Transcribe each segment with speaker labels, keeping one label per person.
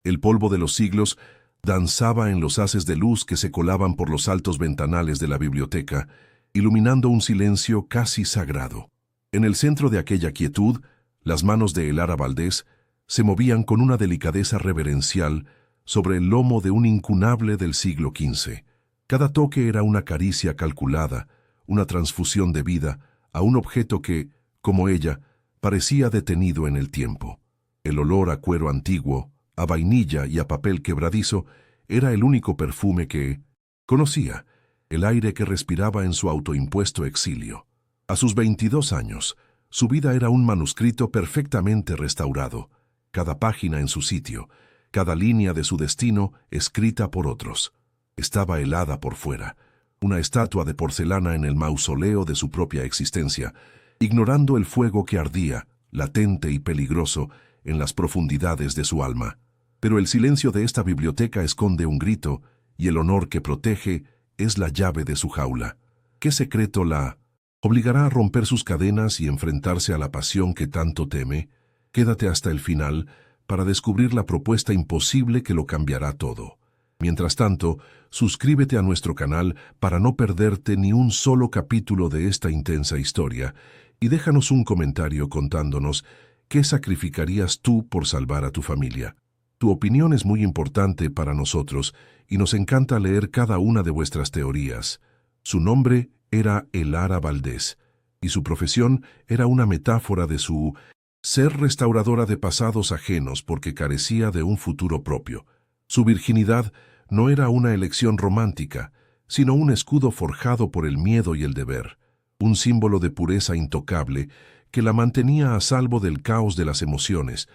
Speaker 1: El polvo de los siglos danzaba en los haces de luz que se colaban por los altos ventanales de la biblioteca, iluminando un silencio casi sagrado. En el centro de aquella quietud, las manos de Elara Valdés se movían con una delicadeza reverencial sobre el lomo de un incunable del siglo XV. Cada toque era una caricia calculada, una transfusión de vida a un objeto que, como ella, parecía detenido en el tiempo. El olor a cuero antiguo, a vainilla y a papel quebradizo era el único perfume que conocía, el aire que respiraba en su autoimpuesto exilio. A sus 22 años, su vida era un manuscrito perfectamente restaurado, cada página en su sitio, cada línea de su destino escrita por otros. Estaba helada por fuera, una estatua de porcelana en el mausoleo de su propia existencia, ignorando el fuego que ardía, latente y peligroso, en las profundidades de su alma. Pero el silencio de esta biblioteca esconde un grito, y el honor que protege es la llave de su jaula. ¿Qué secreto la obligará a romper sus cadenas y enfrentarse a la pasión que tanto teme? Quédate hasta el final para descubrir la propuesta imposible que lo cambiará todo. Mientras tanto, suscríbete a nuestro canal para no perderte ni un solo capítulo de esta intensa historia y déjanos un comentario contándonos qué sacrificarías tú por salvar a tu familia. Tu opinión es muy importante para nosotros y nos encanta leer cada una de vuestras teorías. Su nombre era Elara Valdés y su profesión era una metáfora de su ser restauradora de pasados ajenos porque carecía de un futuro propio. Su virginidad no era una elección romántica, sino un escudo forjado por el miedo y el deber, un símbolo de pureza intocable que la mantenía a salvo del caos de las emociones,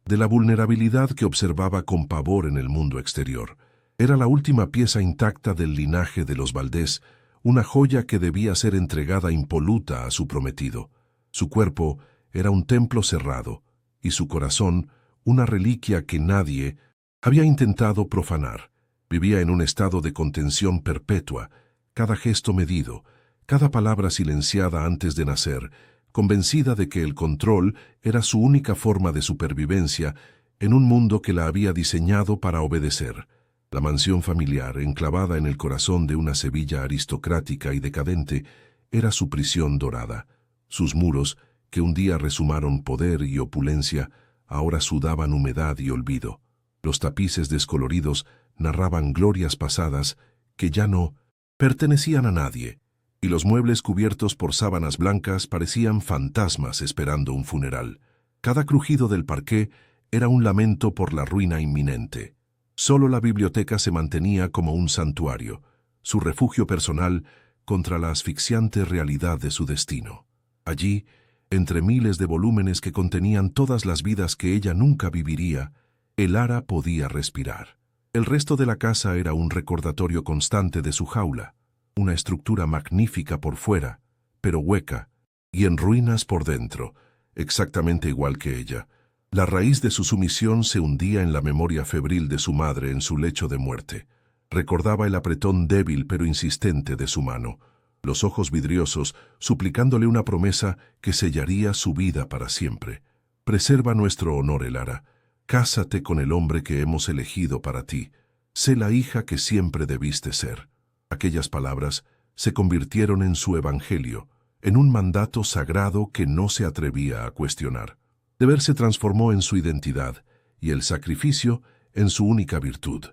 Speaker 1: de la vulnerabilidad que observaba con pavor en el mundo exterior. Era la última pieza intacta del linaje de los Valdés, una joya que debía ser entregada impoluta a su prometido. Su cuerpo era un templo cerrado, y su corazón una reliquia que nadie había intentado profanar. Vivía en un estado de contención perpetua, cada gesto medido, cada palabra silenciada antes de nacer, convencida de que el control era su única forma de supervivencia en un mundo que la había diseñado para obedecer. La mansión familiar, enclavada en el corazón de una Sevilla aristocrática y decadente, era su prisión dorada. Sus muros, que un día resumaron poder y opulencia, ahora sudaban humedad y olvido. Los tapices descoloridos narraban glorias pasadas que ya no pertenecían a nadie, y los muebles cubiertos por sábanas blancas parecían fantasmas esperando un funeral. Cada crujido del parqué era un lamento por la ruina inminente. Solo la biblioteca se mantenía como un santuario, su refugio personal contra la asfixiante realidad de su destino. Allí, entre miles de volúmenes que contenían todas las vidas que ella nunca viviría, Elara podía respirar. El resto de la casa era un recordatorio constante de su jaula, una estructura magnífica por fuera, pero hueca y en ruinas por dentro, exactamente igual que ella. La raíz de su sumisión se hundía en la memoria febril de su madre en su lecho de muerte. Recordaba el apretón débil pero insistente de su mano, los ojos vidriosos suplicándole una promesa que sellaría su vida para siempre. Preserva nuestro honor, Elara. Cásate con el hombre que hemos elegido para ti. Sé la hija que siempre debiste ser. Aquellas palabras se convirtieron en su evangelio, en un mandato sagrado que no se atrevía a cuestionar. Deber se transformó en su identidad y el sacrificio en su única virtud.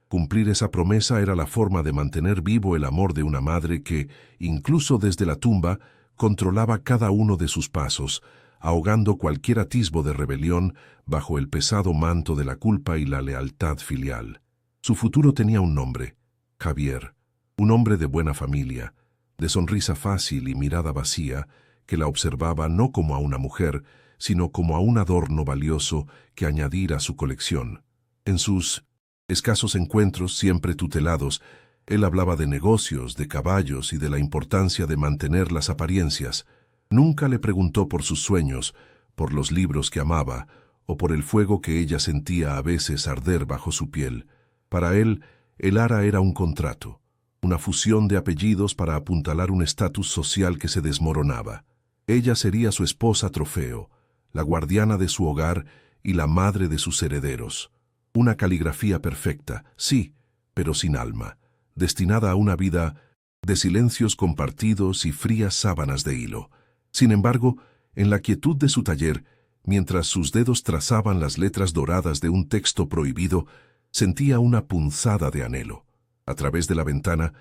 Speaker 1: Cumplir esa promesa era la forma de mantener vivo el amor de una madre que, incluso desde la tumba, controlaba cada uno de sus pasos, ahogando cualquier atisbo de rebelión bajo el pesado manto de la culpa y la lealtad filial. Su futuro tenía un nombre, Javier, un hombre de buena familia, de sonrisa fácil y mirada vacía, que la observaba no como a una mujer, sino como a un adorno valioso que añadir a su colección. En sus escasos encuentros, siempre tutelados, él hablaba de negocios, de caballos y de la importancia de mantener las apariencias. Nunca le preguntó por sus sueños, por los libros que amaba, o por el fuego que ella sentía a veces arder bajo su piel. Para él, Elara era un contrato, una fusión de apellidos para apuntalar un estatus social que se desmoronaba. Ella sería su esposa trofeo, la guardiana de su hogar y la madre de sus herederos. Una caligrafía perfecta, sí, pero sin alma, destinada a una vida de silencios compartidos y frías sábanas de hilo. Sin embargo, en la quietud de su taller, mientras sus dedos trazaban las letras doradas de un texto prohibido, sentía una punzada de anhelo. A través de la ventana,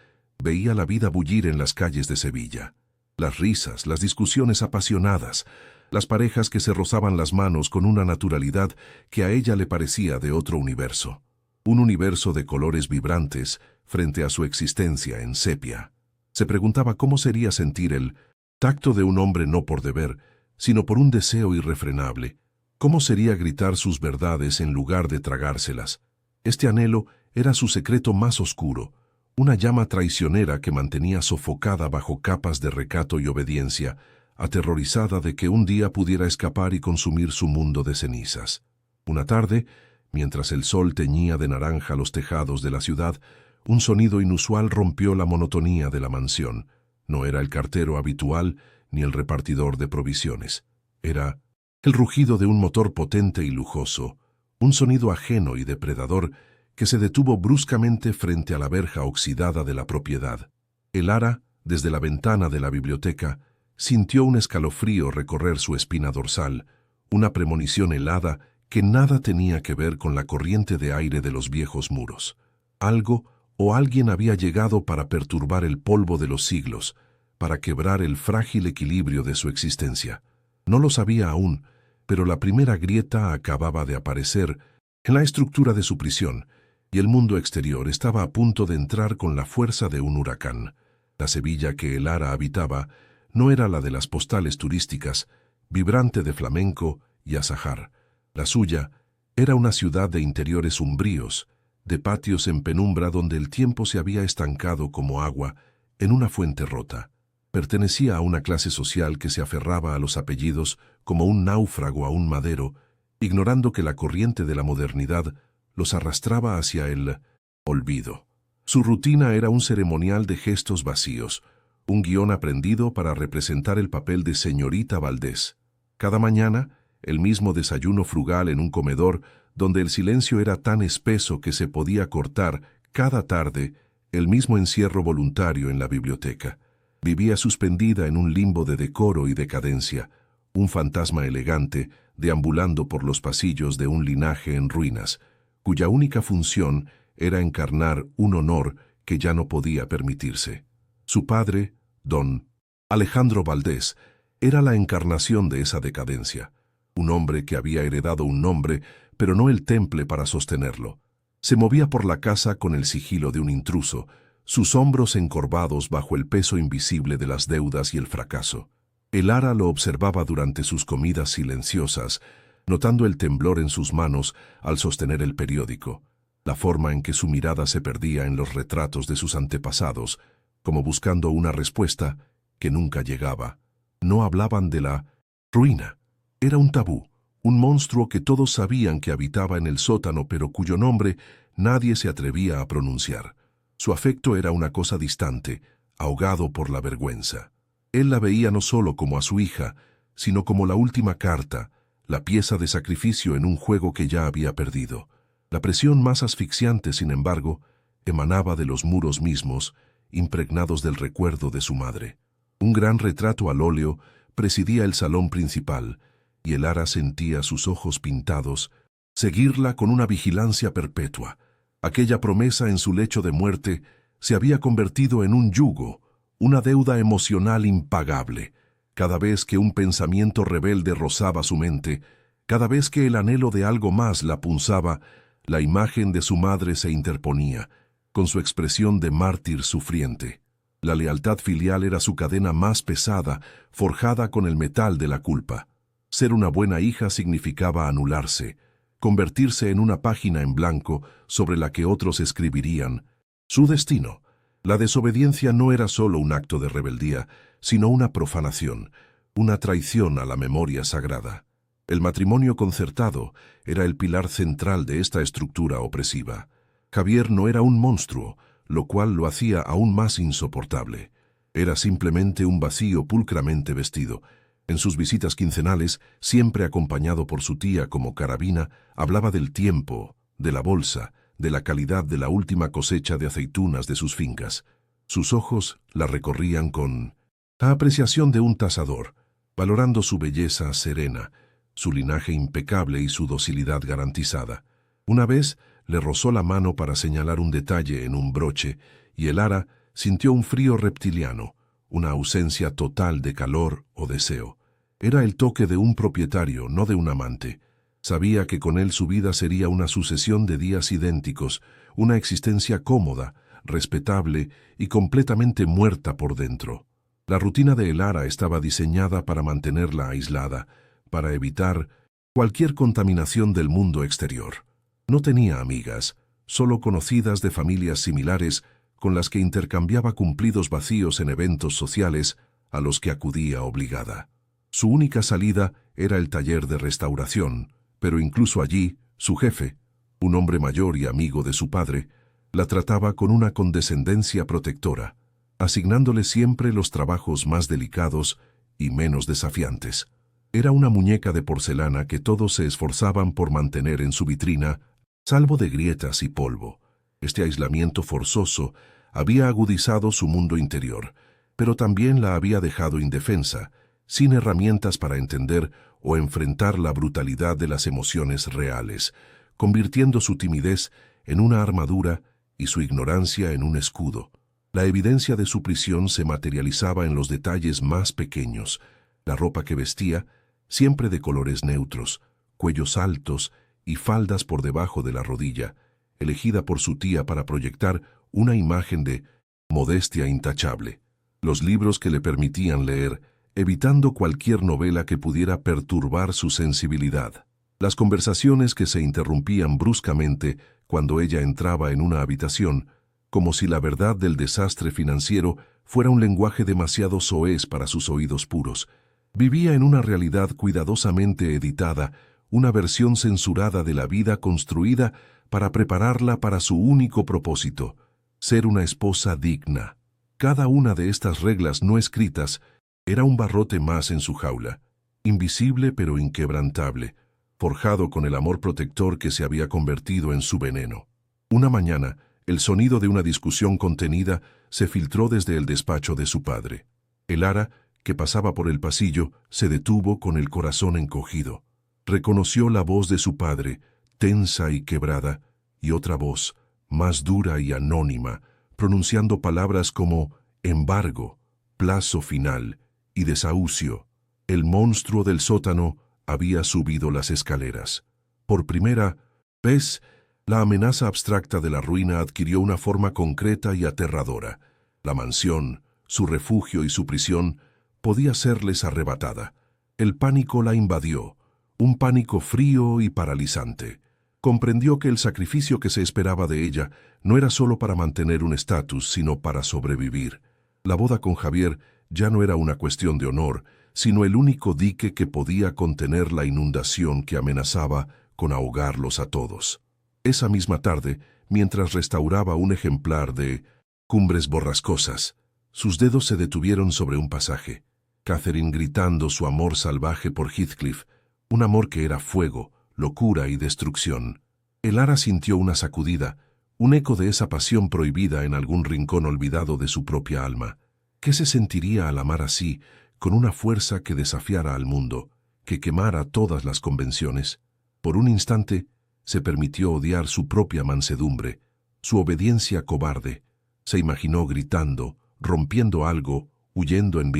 Speaker 1: veía la vida bullir en las calles de Sevilla. Las risas, las discusiones apasionadas, las parejas que se rozaban las manos con una naturalidad que a ella le parecía de otro universo. Un universo de colores vibrantes frente a su existencia en sepia. Se preguntaba cómo sería sentir el tacto de un hombre no por deber, sino por un deseo irrefrenable. ¿Cómo sería gritar sus verdades en lugar de tragárselas? Este anhelo era su secreto más oscuro, una llama traicionera que mantenía sofocada bajo capas de recato y obediencia, aterrorizada de que un día pudiera escapar y consumir su mundo de cenizas. Una tarde, mientras el sol teñía de naranja los tejados de la ciudad, un sonido inusual rompió la monotonía de la mansión. No era el cartero habitual ni el repartidor de provisiones. Era el rugido de un motor potente y lujoso, un sonido ajeno y depredador que se detuvo bruscamente frente a la verja oxidada de la propiedad. El ara, desde la ventana de la biblioteca, sintió un escalofrío recorrer su espina dorsal, una premonición helada que nada tenía que ver con la corriente de aire de los viejos muros. Algo o alguien había llegado para perturbar el polvo de los siglos, para quebrar el frágil equilibrio de su existencia. No lo sabía aún, pero la primera grieta acababa de aparecer en la estructura de su prisión, y el mundo exterior estaba a punto de entrar con la fuerza de un huracán. La Sevilla que el ara habitaba no era la de las postales turísticas, vibrante de flamenco y azahar. La suya era una ciudad de interiores umbríos, de patios en penumbra donde el tiempo se había estancado como agua en una fuente rota. Pertenecía a una clase social que se aferraba a los apellidos como un náufrago a un madero, ignorando que la corriente de la modernidad los arrastraba hacia el olvido. Su rutina era un ceremonial de gestos vacíos, un guión aprendido para representar el papel de señorita Valdés. Cada mañana, el mismo desayuno frugal en un comedor donde el silencio era tan espeso que se podía cortar. Cada tarde, el mismo encierro voluntario en la biblioteca. Vivía suspendida en un limbo de decoro y decadencia, un fantasma elegante deambulando por los pasillos de un linaje en ruinas, cuya única función era encarnar un honor que ya no podía permitirse. Su padre, don Alejandro Valdés, era la encarnación de esa decadencia, un hombre que había heredado un nombre, pero no el temple para sostenerlo. Se movía por la casa con el sigilo de un intruso, sus hombros encorvados bajo el peso invisible de las deudas y el fracaso. El ara lo observaba durante sus comidas silenciosas, notando el temblor en sus manos al sostener el periódico, la forma en que su mirada se perdía en los retratos de sus antepasados, como buscando una respuesta que nunca llegaba. No hablaban de la ruina. Era un tabú, un monstruo que todos sabían que habitaba en el sótano, pero cuyo nombre nadie se atrevía a pronunciar. Su afecto era una cosa distante, ahogado por la vergüenza. Él la veía no solo como a su hija, sino como la última carta, la pieza de sacrificio en un juego que ya había perdido. La presión más asfixiante, sin embargo, emanaba de los muros mismos, impregnados del recuerdo de su madre. Un gran retrato al óleo presidía el salón principal, y el ara sentía sus ojos pintados seguirla con una vigilancia perpetua. Aquella promesa en su lecho de muerte se había convertido en un yugo, una deuda emocional impagable. Cada vez que un pensamiento rebelde rozaba su mente, cada vez que el anhelo de algo más la punzaba, la imagen de su madre se interponía, con su expresión de mártir sufriente. La lealtad filial era su cadena más pesada, forjada con el metal de la culpa. Ser una buena hija significaba anularse, convertirse en una página en blanco sobre la que otros escribirían su destino. La desobediencia no era solo un acto de rebeldía, sino una profanación, una traición a la memoria sagrada. El matrimonio concertado era el pilar central de esta estructura opresiva. Javier no era un monstruo, lo cual lo hacía aún más insoportable. Era simplemente un vacío pulcramente vestido. En sus visitas quincenales, siempre acompañado por su tía como carabina, hablaba del tiempo, de la bolsa, de la calidad de la última cosecha de aceitunas de sus fincas. Sus ojos la recorrían con la apreciación de un tasador, valorando su belleza serena, su linaje impecable y su docilidad garantizada. Una vez le rozó la mano para señalar un detalle en un broche, y el ara sintió un frío reptiliano, una ausencia total de calor o deseo. Era el toque de un propietario, no de un amante. Sabía que con él su vida sería una sucesión de días idénticos, una existencia cómoda, respetable y completamente muerta por dentro. La rutina de Elara estaba diseñada para mantenerla aislada, para evitar cualquier contaminación del mundo exterior. No tenía amigas, solo conocidas de familias similares con las que intercambiaba cumplidos vacíos en eventos sociales a los que acudía obligada. Su única salida era el taller de restauración, pero incluso allí, su jefe, un hombre mayor y amigo de su padre, la trataba con una condescendencia protectora, asignándole siempre los trabajos más delicados y menos desafiantes. Era una muñeca de porcelana que todos se esforzaban por mantener en su vitrina, salvo de grietas y polvo. Este aislamiento forzoso había agudizado su mundo interior, pero también la había dejado indefensa, sin herramientas para entender o enfrentar la brutalidad de las emociones reales, convirtiendo su timidez en una armadura y su ignorancia en un escudo. La evidencia de su prisión se materializaba en los detalles más pequeños: la ropa que vestía, siempre de colores neutros, cuellos altos y faldas por debajo de la rodilla, elegida por su tía para proyectar una imagen de modestia intachable. Los libros que le permitían leer, evitando cualquier novela que pudiera perturbar su sensibilidad. Las conversaciones que se interrumpían bruscamente cuando ella entraba en una habitación, como si la verdad del desastre financiero fuera un lenguaje demasiado soez para sus oídos puros. Vivía en una realidad cuidadosamente editada, una versión censurada de la vida construida para prepararla para su único propósito: ser una esposa digna. Cada una de estas reglas no escritas era un barrote más en su jaula, invisible pero inquebrantable, forjado con el amor protector que se había convertido en su veneno. Una mañana, el sonido de una discusión contenida se filtró desde el despacho de su padre. Elara, que pasaba por el pasillo, se detuvo con el corazón encogido. Reconoció la voz de su padre, tensa y quebrada, y otra voz, más dura y anónima, pronunciando palabras como embargo, plazo final y desahucio. El monstruo del sótano había subido las escaleras. Por primera vez, la amenaza abstracta de la ruina adquirió una forma concreta y aterradora. La mansión, su refugio y su prisión, podía serles arrebatada. El pánico la invadió, un pánico frío y paralizante. Comprendió que el sacrificio que se esperaba de ella no era solo para mantener un estatus, sino para sobrevivir. La boda con Javier ya no era una cuestión de honor, sino el único dique que podía contener la inundación que amenazaba con ahogarlos a todos. Esa misma tarde, mientras restauraba un ejemplar de Cumbres Borrascosas, sus dedos se detuvieron sobre un pasaje. Catherine gritando su amor salvaje por Heathcliff, un amor que era fuego, locura y destrucción. Elara sintió una sacudida, un eco de esa pasión prohibida en algún rincón olvidado de su propia alma. ¿Qué se sentiría al amar así, con una fuerza que desafiara al mundo, que quemara todas las convenciones? Por un instante, se permitió odiar su propia mansedumbre, su obediencia cobarde. Se imaginó gritando, rompiendo algo, huyendo en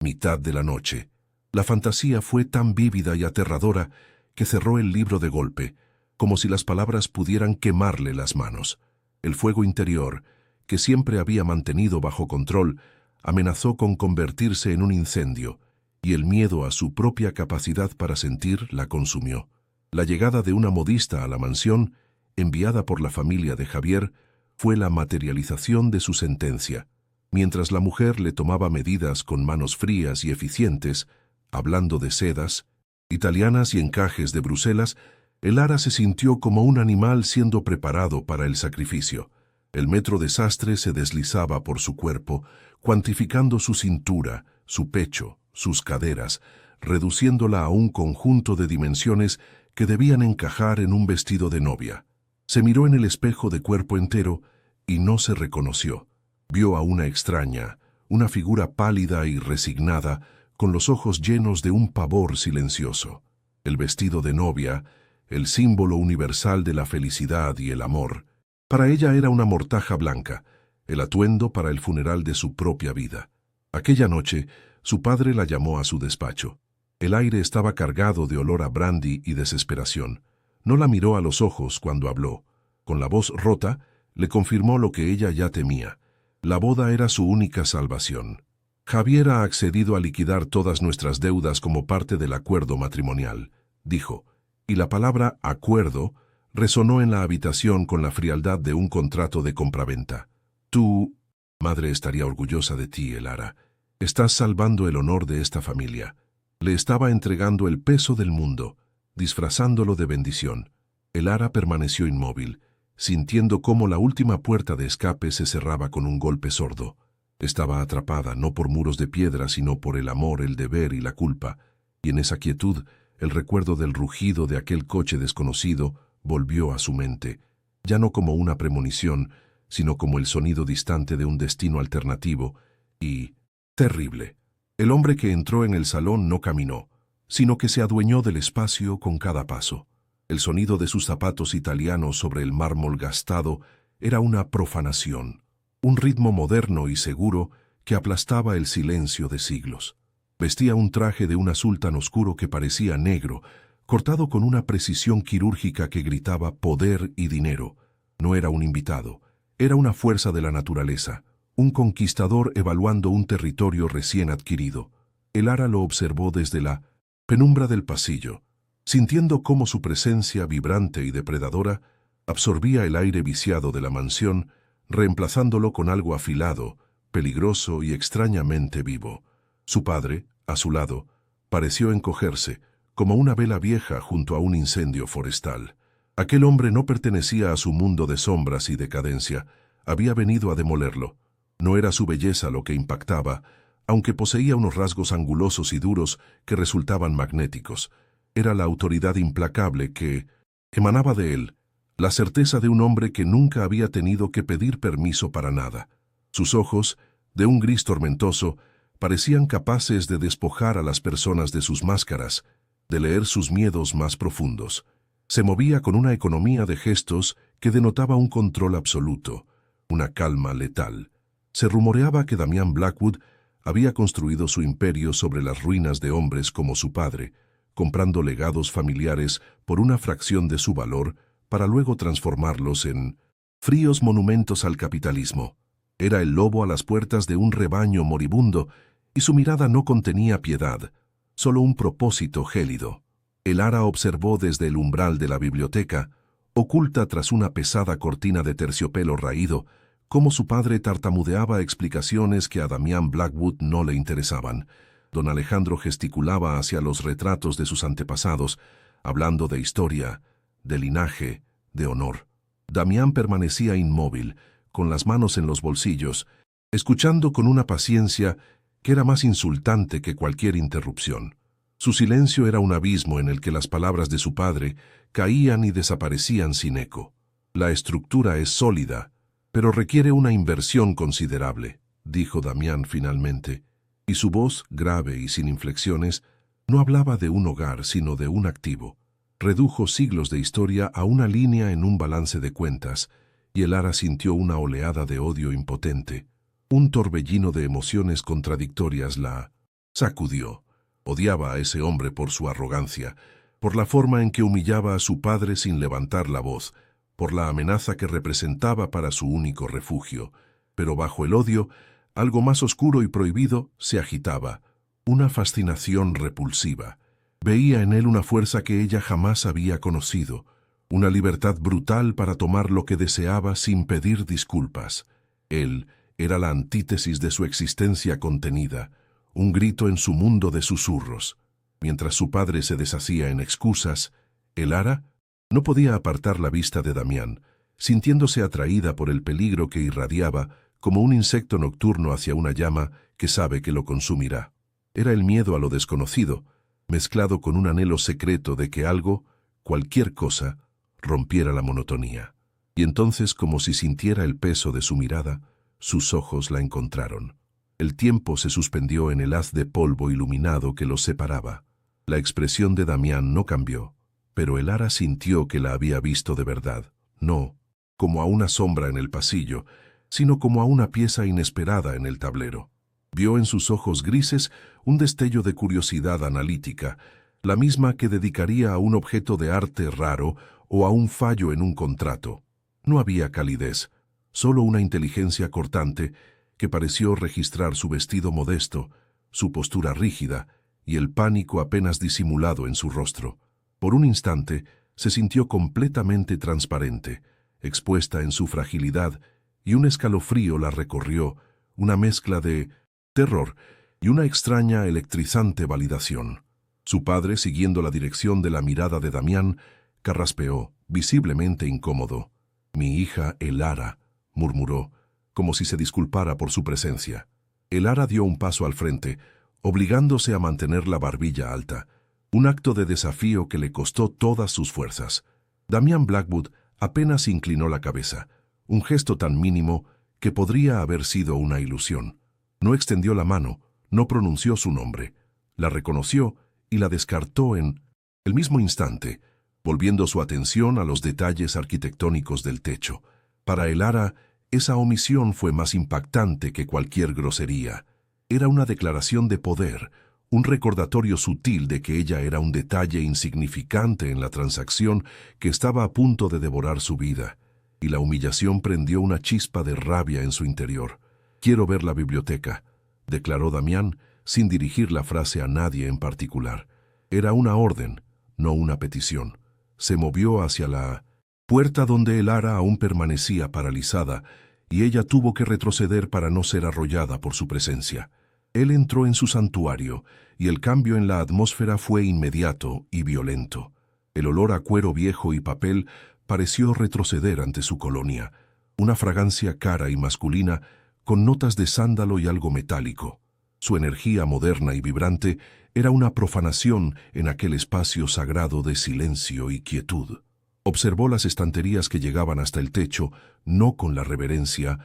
Speaker 1: mitad de la noche. La fantasía fue tan vívida y aterradora que cerró el libro de golpe, como si las palabras pudieran quemarle las manos. El fuego interior, que siempre había mantenido bajo control, amenazó con convertirse en un incendio, y el miedo a su propia capacidad para sentir la consumió. La llegada de una modista a la mansión, enviada por la familia de Javier, fue la materialización de su sentencia. Mientras la mujer le tomaba medidas con manos frías y eficientes, hablando de sedas italianas y encajes de Bruselas, Elara se sintió como un animal siendo preparado para el sacrificio. El metro de sastre se deslizaba por su cuerpo, cuantificando su cintura, su pecho, sus caderas, reduciéndola a un conjunto de dimensiones que debían encajar en un vestido de novia. Se miró en el espejo de cuerpo entero y no se reconoció. Vio a una extraña, una figura pálida y resignada, con los ojos llenos de un pavor silencioso. El vestido de novia, el símbolo universal de la felicidad y el amor, para ella era una mortaja blanca, el atuendo para el funeral de su propia vida. Aquella noche, su padre la llamó a su despacho. El aire estaba cargado de olor a brandy y desesperación. No la miró a los ojos cuando habló. Con la voz rota, le confirmó lo que ella ya temía. La boda era su única salvación. Javier ha accedido a liquidar todas nuestras deudas como parte del acuerdo matrimonial, dijo, y la palabra acuerdo resonó en la habitación con la frialdad de un contrato de compraventa. Tu madre estaría orgullosa de ti, Elara. Estás salvando el honor de esta familia. Le estaba entregando el peso del mundo, disfrazándolo de bendición. Elara permaneció inmóvil, sintiendo cómo la última puerta de escape se cerraba con un golpe sordo. Estaba atrapada no por muros de piedra, sino por el amor, el deber y la culpa, y en esa quietud el recuerdo del rugido de aquel coche desconocido volvió a su mente, ya no como una premonición, sino como el sonido distante de un destino alternativo y terrible. El hombre que entró en el salón no caminó, sino que se adueñó del espacio con cada paso. El sonido de sus zapatos italianos sobre el mármol gastado era una profanación, un ritmo moderno y seguro que aplastaba el silencio de siglos. Vestía un traje de un azul tan oscuro que parecía negro, cortado con una precisión quirúrgica que gritaba poder y dinero. No era un invitado, era una fuerza de la naturaleza, un conquistador evaluando un territorio recién adquirido. Elara lo observó desde la penumbra del pasillo, sintiendo cómo su presencia vibrante y depredadora absorbía el aire viciado de la mansión, reemplazándolo con algo afilado, peligroso y extrañamente vivo. Su padre, a su lado, pareció encogerse, como una vela vieja junto a un incendio forestal. Aquel hombre no pertenecía a su mundo de sombras y decadencia, había venido a demolerlo. No era su belleza lo que impactaba, aunque poseía unos rasgos angulosos y duros que resultaban magnéticos. Era la autoridad implacable que emanaba de él, la certeza de un hombre que nunca había tenido que pedir permiso para nada. Sus ojos, de un gris tormentoso, parecían capaces de despojar a las personas de sus máscaras, de leer sus miedos más profundos. Se movía con una economía de gestos que denotaba un control absoluto, una calma letal. Se rumoreaba que Damián Blackwood había construido su imperio sobre las ruinas de hombres como su padre, comprando legados familiares por una fracción de su valor para luego transformarlos en fríos monumentos al capitalismo. Era el lobo a las puertas de un rebaño moribundo y su mirada no contenía piedad, solo un propósito gélido. Elara observó desde el umbral de la biblioteca, oculta tras una pesada cortina de terciopelo raído, cómo su padre tartamudeaba explicaciones que a Damián Blackwood no le interesaban. Don Alejandro gesticulaba hacia los retratos de sus antepasados, hablando de historia, de linaje, de honor. Damián permanecía inmóvil, con las manos en los bolsillos, escuchando con una paciencia que era más insultante que cualquier interrupción. Su silencio era un abismo en el que las palabras de su padre caían y desaparecían sin eco. La estructura es sólida, pero requiere una inversión considerable, dijo Damián finalmente, y su voz, grave y sin inflexiones, no hablaba de un hogar sino de un activo. Redujo siglos de historia a una línea en un balance de cuentas, y Elara sintió una oleada de odio impotente. Un torbellino de emociones contradictorias la sacudió. Odiaba a ese hombre por su arrogancia, por la forma en que humillaba a su padre sin levantar la voz, por la amenaza que representaba para su único refugio. Pero bajo el odio, algo más oscuro y prohibido se agitaba, una fascinación repulsiva. Veía en él una fuerza que ella jamás había conocido, una libertad brutal para tomar lo que deseaba sin pedir disculpas. Él era la antítesis de su existencia contenida, un grito en su mundo de susurros. Mientras su padre se deshacía en excusas, Elara no podía apartar la vista de Damián, sintiéndose atraída por el peligro que irradiaba como un insecto nocturno hacia una llama que sabe que lo consumirá. Era el miedo a lo desconocido, mezclado con un anhelo secreto de que algo, cualquier cosa, rompiera la monotonía. Y entonces, como si sintiera el peso de su mirada, sus ojos la encontraron. El tiempo se suspendió en el haz de polvo iluminado que los separaba. La expresión de Damián no cambió, pero Elara sintió que la había visto de verdad, no como a una sombra en el pasillo, sino como a una pieza inesperada en el tablero. Vio en sus ojos grises un destello de curiosidad analítica, la misma que dedicaría a un objeto de arte raro o a un fallo en un contrato. No había calidez, solo una inteligencia cortante que pareció registrar su vestido modesto, su postura rígida y el pánico apenas disimulado en su rostro. Por un instante se sintió completamente transparente, expuesta en su fragilidad, y un escalofrío la recorrió, una mezcla de terror y una extraña electrizante validación. Su padre, siguiendo la dirección de la mirada de Damián, carraspeó, visiblemente incómodo. «Mi hija Elara», murmuró, como si se disculpara por su presencia. Elara dio un paso al frente, obligándose a mantener la barbilla alta, un acto de desafío que le costó todas sus fuerzas. Damián Blackwood apenas inclinó la cabeza, un gesto tan mínimo que podría haber sido una ilusión. No extendió la mano, no pronunció su nombre, la reconoció y la descartó en el mismo instante, volviendo su atención a los detalles arquitectónicos del techo. Para Elara, esa omisión fue más impactante que cualquier grosería. Era una declaración de poder, un recordatorio sutil de que ella era un detalle insignificante en la transacción que estaba a punto de devorar su vida, y la humillación prendió una chispa de rabia en su interior. «Quiero ver la biblioteca», declaró Damián, sin dirigir la frase a nadie en particular. Era una orden, no una petición. Se movió hacia la puerta donde Elara aún permanecía paralizada, y ella tuvo que retroceder para no ser arrollada por su presencia. Él entró en su santuario, y el cambio en la atmósfera fue inmediato y violento. El olor a cuero viejo y papel pareció retroceder ante su colonia, una fragancia cara y masculina con notas de sándalo y algo metálico. Su energía moderna y vibrante era una profanación en aquel espacio sagrado de silencio y quietud. Observó las estanterías que llegaban hasta el techo, no con la reverencia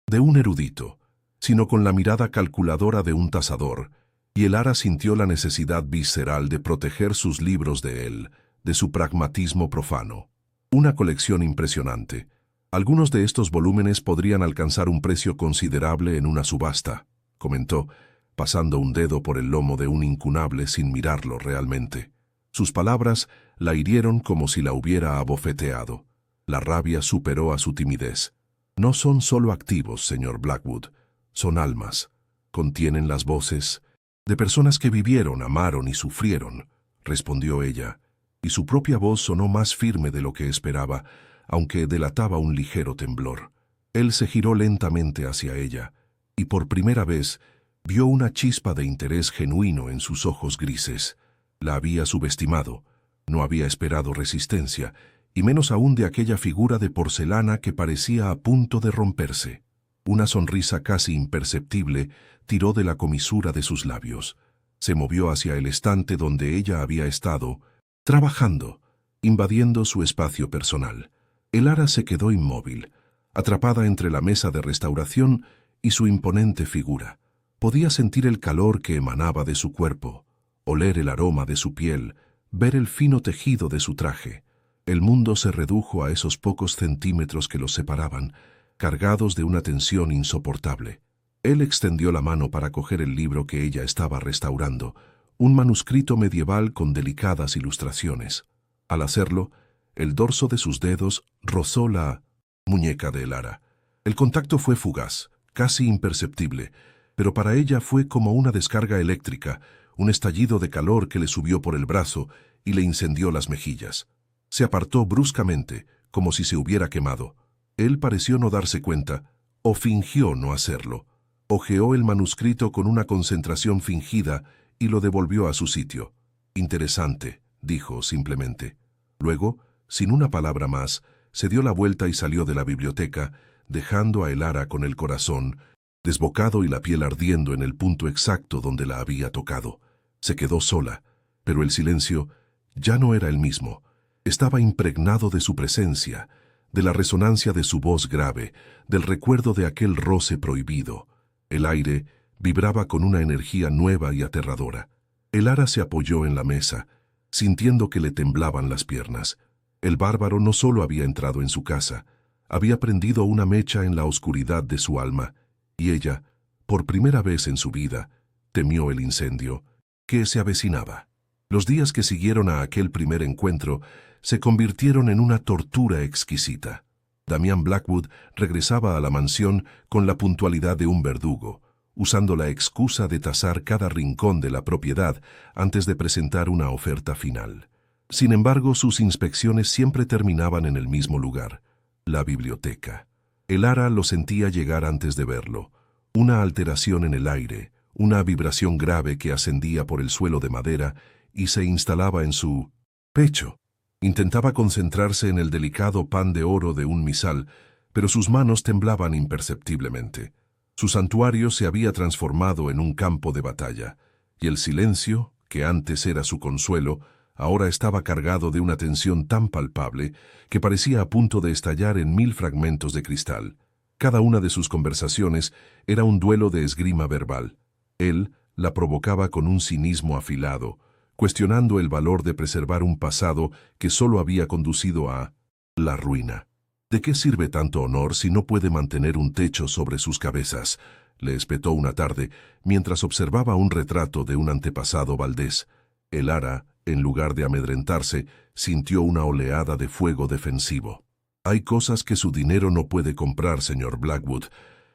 Speaker 1: de un erudito, sino con la mirada calculadora de un tasador, y Elara sintió la necesidad visceral de proteger sus libros de él, de su pragmatismo profano. Una colección impresionante. Algunos de estos volúmenes podrían alcanzar un precio considerable en una subasta, comentó, pasando un dedo por el lomo de un incunable sin mirarlo realmente. Sus palabras la hirieron como si la hubiera abofeteado. La rabia superó a su timidez. «No son solo activos, señor Blackwood. Son almas. Contienen las voces de personas que vivieron, amaron y sufrieron», respondió ella, y su propia voz sonó más firme de lo que esperaba, aunque delataba un ligero temblor. Él se giró lentamente hacia ella, y por primera vez vio una chispa de interés genuino en sus ojos grises. La había subestimado, no había esperado resistencia, y menos aún de aquella figura de porcelana que parecía a punto de romperse. Una sonrisa casi imperceptible tiró de la comisura de sus labios. Se movió hacia el estante donde ella había estado, trabajando, invadiendo su espacio personal. Elara se quedó inmóvil, atrapada entre la mesa de restauración y su imponente figura. Podía sentir el calor que emanaba de su cuerpo, oler el aroma de su piel, ver el fino tejido de su traje. El mundo se redujo a esos pocos centímetros que los separaban, cargados de una tensión insoportable. Él extendió la mano para coger el libro que ella estaba restaurando, un manuscrito medieval con delicadas ilustraciones. Al hacerlo, el dorso de sus dedos rozó la muñeca de Elara. El contacto fue fugaz, casi imperceptible, pero para ella fue como una descarga eléctrica, un estallido de calor que le subió por el brazo y le incendió las mejillas. Se apartó bruscamente, como si se hubiera quemado. Él pareció no darse cuenta, o fingió no hacerlo. Hojeó el manuscrito con una concentración fingida y lo devolvió a su sitio. «Interesante», dijo simplemente. Luego, sin una palabra más, se dio la vuelta y salió de la biblioteca, dejando a Elara con el corazón desbocado y la piel ardiendo en el punto exacto donde la había tocado. Se quedó sola, pero el silencio ya no era el mismo. Estaba impregnado de su presencia, de la resonancia de su voz grave, del recuerdo de aquel roce prohibido. El aire vibraba con una energía nueva y aterradora. Elara se apoyó en la mesa, sintiendo que le temblaban las piernas. El bárbaro no solo había entrado en su casa, había prendido una mecha en la oscuridad de su alma, y ella, por primera vez en su vida, temió el incendio que se avecinaba. Los días que siguieron a aquel primer encuentro se convirtieron en una tortura exquisita. Damián Blackwood regresaba a la mansión con la puntualidad de un verdugo, usando la excusa de tasar cada rincón de la propiedad antes de presentar una oferta final. Sin embargo, sus inspecciones siempre terminaban en el mismo lugar, la biblioteca. Elara lo sentía llegar antes de verlo. Una alteración en el aire, una vibración grave que ascendía por el suelo de madera y se instalaba en su pecho. Intentaba concentrarse en el delicado pan de oro de un misal, pero sus manos temblaban imperceptiblemente. Su santuario se había transformado en un campo de batalla, y el silencio, que antes era su consuelo, ahora estaba cargado de una tensión tan palpable que parecía a punto de estallar en 1000 fragmentos de cristal. Cada una de sus conversaciones era un duelo de esgrima verbal. Él la provocaba con un cinismo afilado, cuestionando el valor de preservar un pasado que solo había conducido a la ruina. ¿De qué sirve tanto honor si no puede mantener un techo sobre sus cabezas?, le espetó una tarde, mientras observaba un retrato de un antepasado valdés. Elara, en lugar de amedrentarse, sintió una oleada de fuego defensivo. Hay cosas que su dinero no puede comprar, señor Blackwood.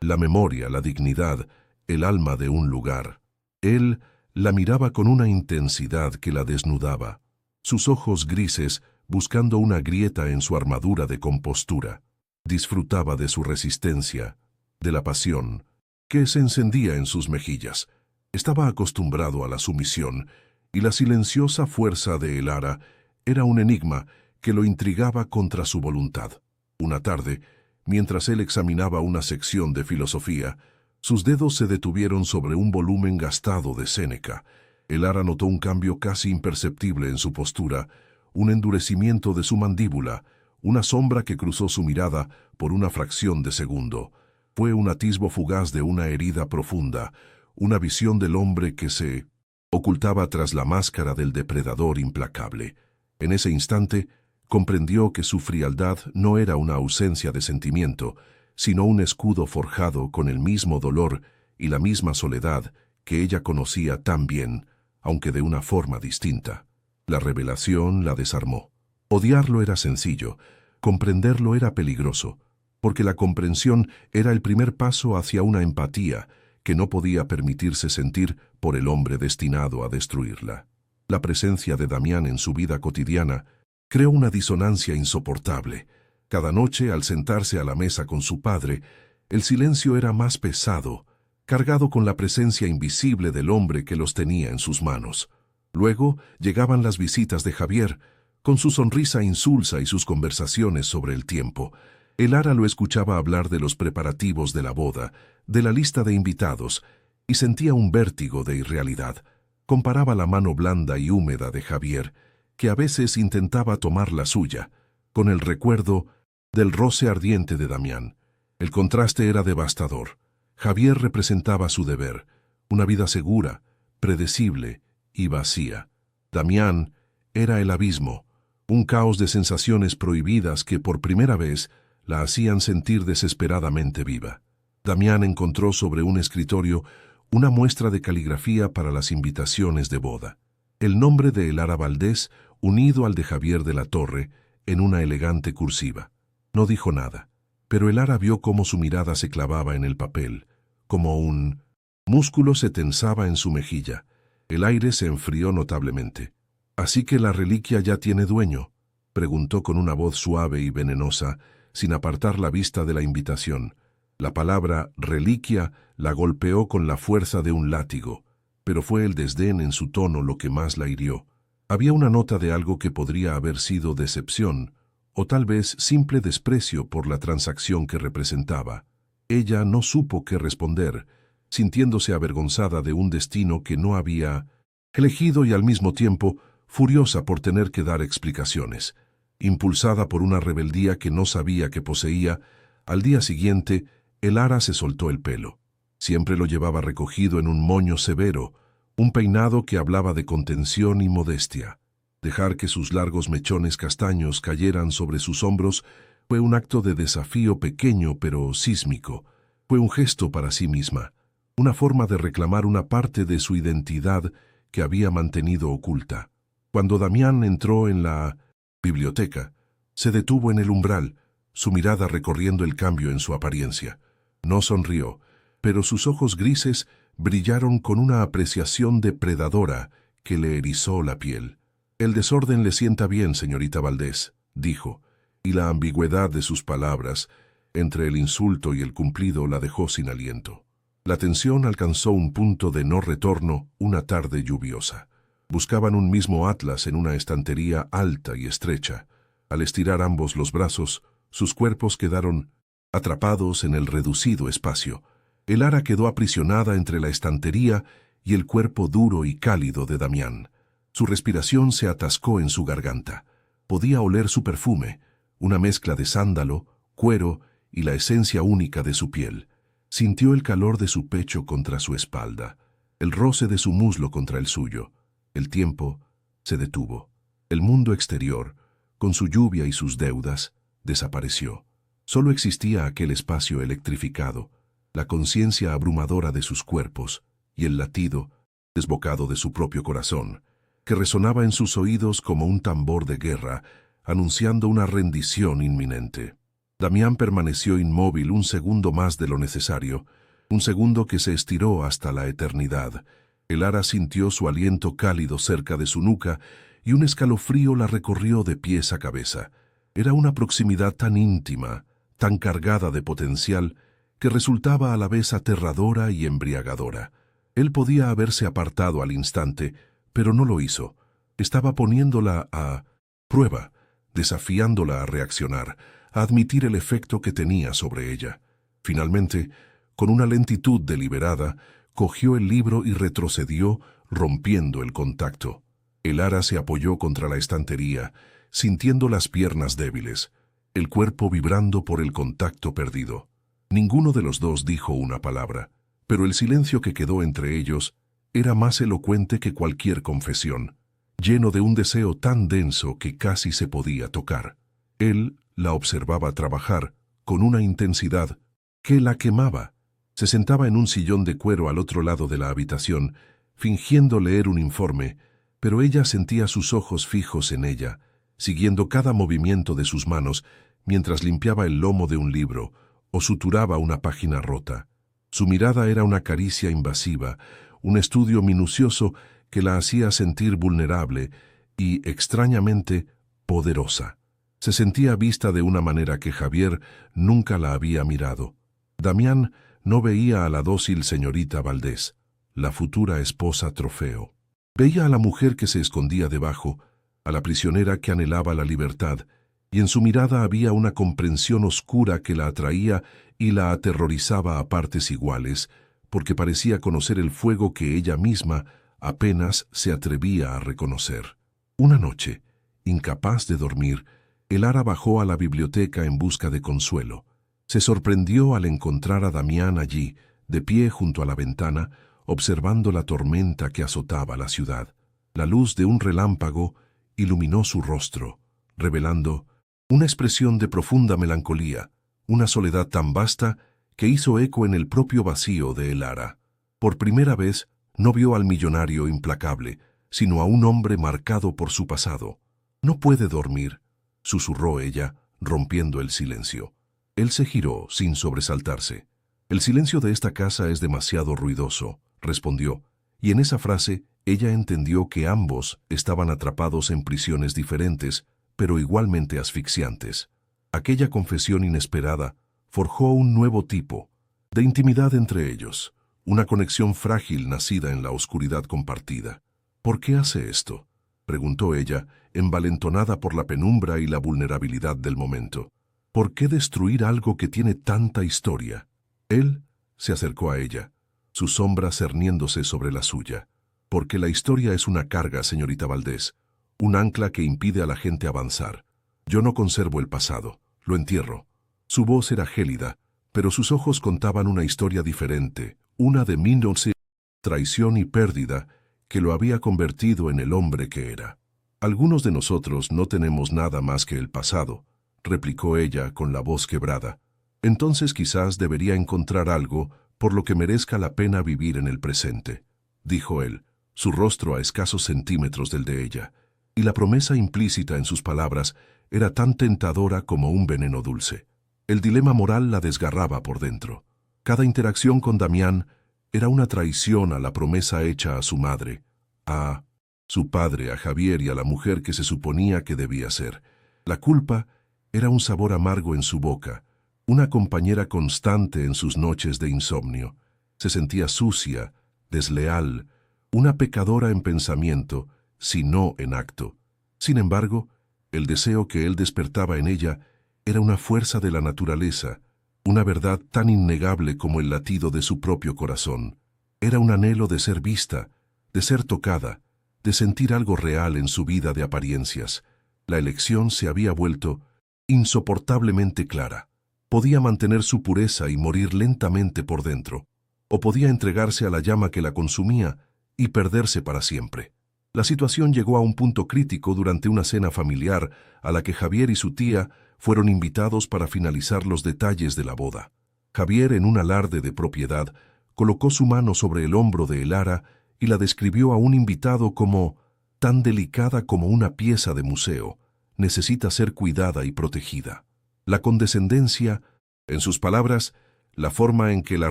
Speaker 1: La memoria, la dignidad, el alma de un lugar. Él la miraba con una intensidad que la desnudaba. Sus ojos grises, buscando una grieta en su armadura de compostura. Disfrutaba de su resistencia, de la pasión, que se encendía en sus mejillas. Estaba acostumbrado a la sumisión, y la silenciosa fuerza de Elara era un enigma que lo intrigaba contra su voluntad. Una tarde, mientras él examinaba una sección de filosofía, sus dedos se detuvieron sobre un volumen gastado de Séneca. Elara notó un cambio casi imperceptible en su postura, un endurecimiento de su mandíbula, una sombra que cruzó su mirada por una fracción de segundo. Fue un atisbo fugaz de una herida profunda, una visión del hombre que se ocultaba tras la máscara del depredador implacable. En ese instante, comprendió que su frialdad no era una ausencia de sentimiento, sino un escudo forjado con el mismo dolor y la misma soledad que ella conocía tan bien, aunque de una forma distinta. La revelación la desarmó. Odiarlo era sencillo, comprenderlo era peligroso, porque la comprensión era el primer paso hacia una empatía que no podía permitirse sentir por el hombre destinado a destruirla. La presencia de Damián en su vida cotidiana creó una disonancia insoportable. Cada noche, al sentarse a la mesa con su padre, el silencio era más pesado, cargado con la presencia invisible del hombre que los tenía en sus manos. Luego llegaban las visitas de Javier, con su sonrisa insulsa y sus conversaciones sobre el tiempo. Elara lo escuchaba hablar de los preparativos de la boda, de la lista de invitados, y sentía un vértigo de irrealidad. Comparaba la mano blanda y húmeda de Javier, que a veces intentaba tomar la suya, con el recuerdo del roce ardiente de Damián. El contraste era devastador. Javier representaba su deber, una vida segura, predecible y vacía. Damián era el abismo, un caos de sensaciones prohibidas que por primera vez la hacían sentir desesperadamente viva. Damián encontró sobre un escritorio una muestra de caligrafía para las invitaciones de boda. El nombre de Elara Valdés unido al de Javier de la Torre en una elegante cursiva. No dijo nada, pero Elara vio cómo su mirada se clavaba en el papel, como un músculo se tensaba en su mejilla. El aire se enfrió notablemente. «¿Así que la reliquia ya tiene dueño?», preguntó con una voz suave y venenosa, sin apartar la vista de la invitación. La palabra reliquia la golpeó con la fuerza de un látigo, pero fue el desdén en su tono lo que más la hirió. Había una nota de algo que podría haber sido decepción, o tal vez simple desprecio por la transacción que representaba. Ella no supo qué responder, sintiéndose avergonzada de un destino que no había elegido y al mismo tiempo furiosa por tener que dar explicaciones. Impulsada por una rebeldía que no sabía que poseía, al día siguiente, Elara se soltó el pelo. Siempre lo llevaba recogido en un moño severo, un peinado que hablaba de contención y modestia. Dejar que sus largos mechones castaños cayeran sobre sus hombros fue un acto de desafío pequeño pero sísmico. Fue un gesto para sí misma, una forma de reclamar una parte de su identidad que había mantenido oculta. Cuando Damián entró en la biblioteca, se detuvo en el umbral, su mirada recorriendo el cambio en su apariencia. No sonrió, pero sus ojos grises brillaron con una apreciación depredadora que le erizó la piel. «El desorden le sienta bien, señorita Valdés», dijo, y la ambigüedad de sus palabras, entre el insulto y el cumplido, la dejó sin aliento. La tensión alcanzó un punto de no retorno una tarde lluviosa. Buscaban un mismo atlas en una estantería alta y estrecha. Al estirar ambos los brazos, sus cuerpos quedaron atrapados en el reducido espacio. Elara quedó aprisionada entre la estantería y el cuerpo duro y cálido de Damián. Su respiración se atascó en su garganta. Podía oler su perfume, una mezcla de sándalo, cuero y la esencia única de su piel. Sintió el calor de su pecho contra su espalda, el roce de su muslo contra el suyo. El tiempo se detuvo. El mundo exterior, con su lluvia y sus deudas, desapareció. Solo existía aquel espacio electrificado, la conciencia abrumadora de sus cuerpos y el latido desbocado de su propio corazón, que resonaba en sus oídos como un tambor de guerra, anunciando una rendición inminente. Damián permaneció inmóvil un segundo más de lo necesario, un segundo que se estiró hasta la eternidad. Elara sintió su aliento cálido cerca de su nuca y un escalofrío la recorrió de pies a cabeza. Era una proximidad tan íntima, tan cargada de potencial, que resultaba a la vez aterradora y embriagadora. Él podía haberse apartado al instante, pero no lo hizo. Estaba poniéndola a prueba, desafiándola a reaccionar, a admitir el efecto que tenía sobre ella. Finalmente, con una lentitud deliberada, cogió el libro y retrocedió, rompiendo el contacto. Elara se apoyó contra la estantería, sintiendo las piernas débiles, el cuerpo vibrando por el contacto perdido. Ninguno de los dos dijo una palabra, pero el silencio que quedó entre ellos era más elocuente que cualquier confesión, lleno de un deseo tan denso que casi se podía tocar. Él la observaba trabajar con una intensidad que la quemaba. Se sentaba en un sillón de cuero al otro lado de la habitación, fingiendo leer un informe, pero ella sentía sus ojos fijos en ella, siguiendo cada movimiento de sus manos mientras limpiaba el lomo de un libro o suturaba una página rota. Su mirada era una caricia invasiva, un estudio minucioso que la hacía sentir vulnerable y, extrañamente, poderosa. Se sentía vista de una manera que Javier nunca la había mirado. Damián no veía a la dócil señorita Valdés, la futura esposa trofeo. Veía a la mujer que se escondía debajo, a la prisionera que anhelaba la libertad, y en su mirada había una comprensión oscura que la atraía y la aterrorizaba a partes iguales, porque parecía conocer el fuego que ella misma apenas se atrevía a reconocer. Una noche, incapaz de dormir, Elara bajó a la biblioteca en busca de consuelo. Se sorprendió al encontrar a Damián allí, de pie junto a la ventana, observando la tormenta que azotaba la ciudad. La luz de un relámpago iluminó su rostro, revelando una expresión de profunda melancolía, una soledad tan vasta que hizo eco en el propio vacío de Elara. Por primera vez no vio al millonario implacable, sino a un hombre marcado por su pasado. «No puede dormir», susurró ella, rompiendo el silencio. Él se giró sin sobresaltarse. «El silencio de esta casa es demasiado ruidoso», respondió, y en esa frase ella entendió que ambos estaban atrapados en prisiones diferentes, pero igualmente asfixiantes. Aquella confesión inesperada forjó un nuevo tipo de intimidad entre ellos, una conexión frágil nacida en la oscuridad compartida. «¿Por qué hace esto?», preguntó ella, envalentonada por la penumbra y la vulnerabilidad del momento. «¿Por qué destruir algo que tiene tanta historia?». Él se acercó a ella, su sombra cerniéndose sobre la suya. «Porque la historia es una carga, señorita Valdés, un ancla que impide a la gente avanzar. Yo no conservo el pasado, lo entierro. Su voz era gélida, pero sus ojos contaban una historia diferente, una de 1900, traición y pérdida, que lo había convertido en el hombre que era. Algunos de nosotros no tenemos nada más que el pasado, replicó ella con la voz quebrada. Entonces quizás debería encontrar algo por lo que merezca la pena vivir en el presente, dijo él, su rostro a escasos centímetros del de ella, y la promesa implícita en sus palabras era tan tentadora como un veneno dulce. El dilema moral la desgarraba por dentro. Cada interacción con Damián era una traición a la promesa hecha a su madre, a su padre, a Javier y a la mujer que se suponía que debía ser. La culpa era un sabor amargo en su boca, una compañera constante en sus noches de insomnio. Se sentía sucia, desleal, una pecadora en pensamiento, si no en acto. Sin embargo, el deseo que él despertaba en ella era una fuerza de la naturaleza, una verdad tan innegable como el latido de su propio corazón. Era un anhelo de ser vista, de ser tocada, de sentir algo real en su vida de apariencias. La elección se había vuelto insoportablemente clara. Podía mantener su pureza y morir lentamente por dentro, o podía entregarse a la llama que la consumía y perderse para siempre. La situación llegó a un punto crítico durante una cena familiar a la que Javier y su tía fueron invitados para finalizar los detalles de la boda. Javier, en un alarde de propiedad, colocó su mano sobre el hombro de Elara y la describió a un invitado como tan delicada como una pieza de museo, necesita ser cuidada y protegida. La condescendencia, en sus palabras, la forma en que la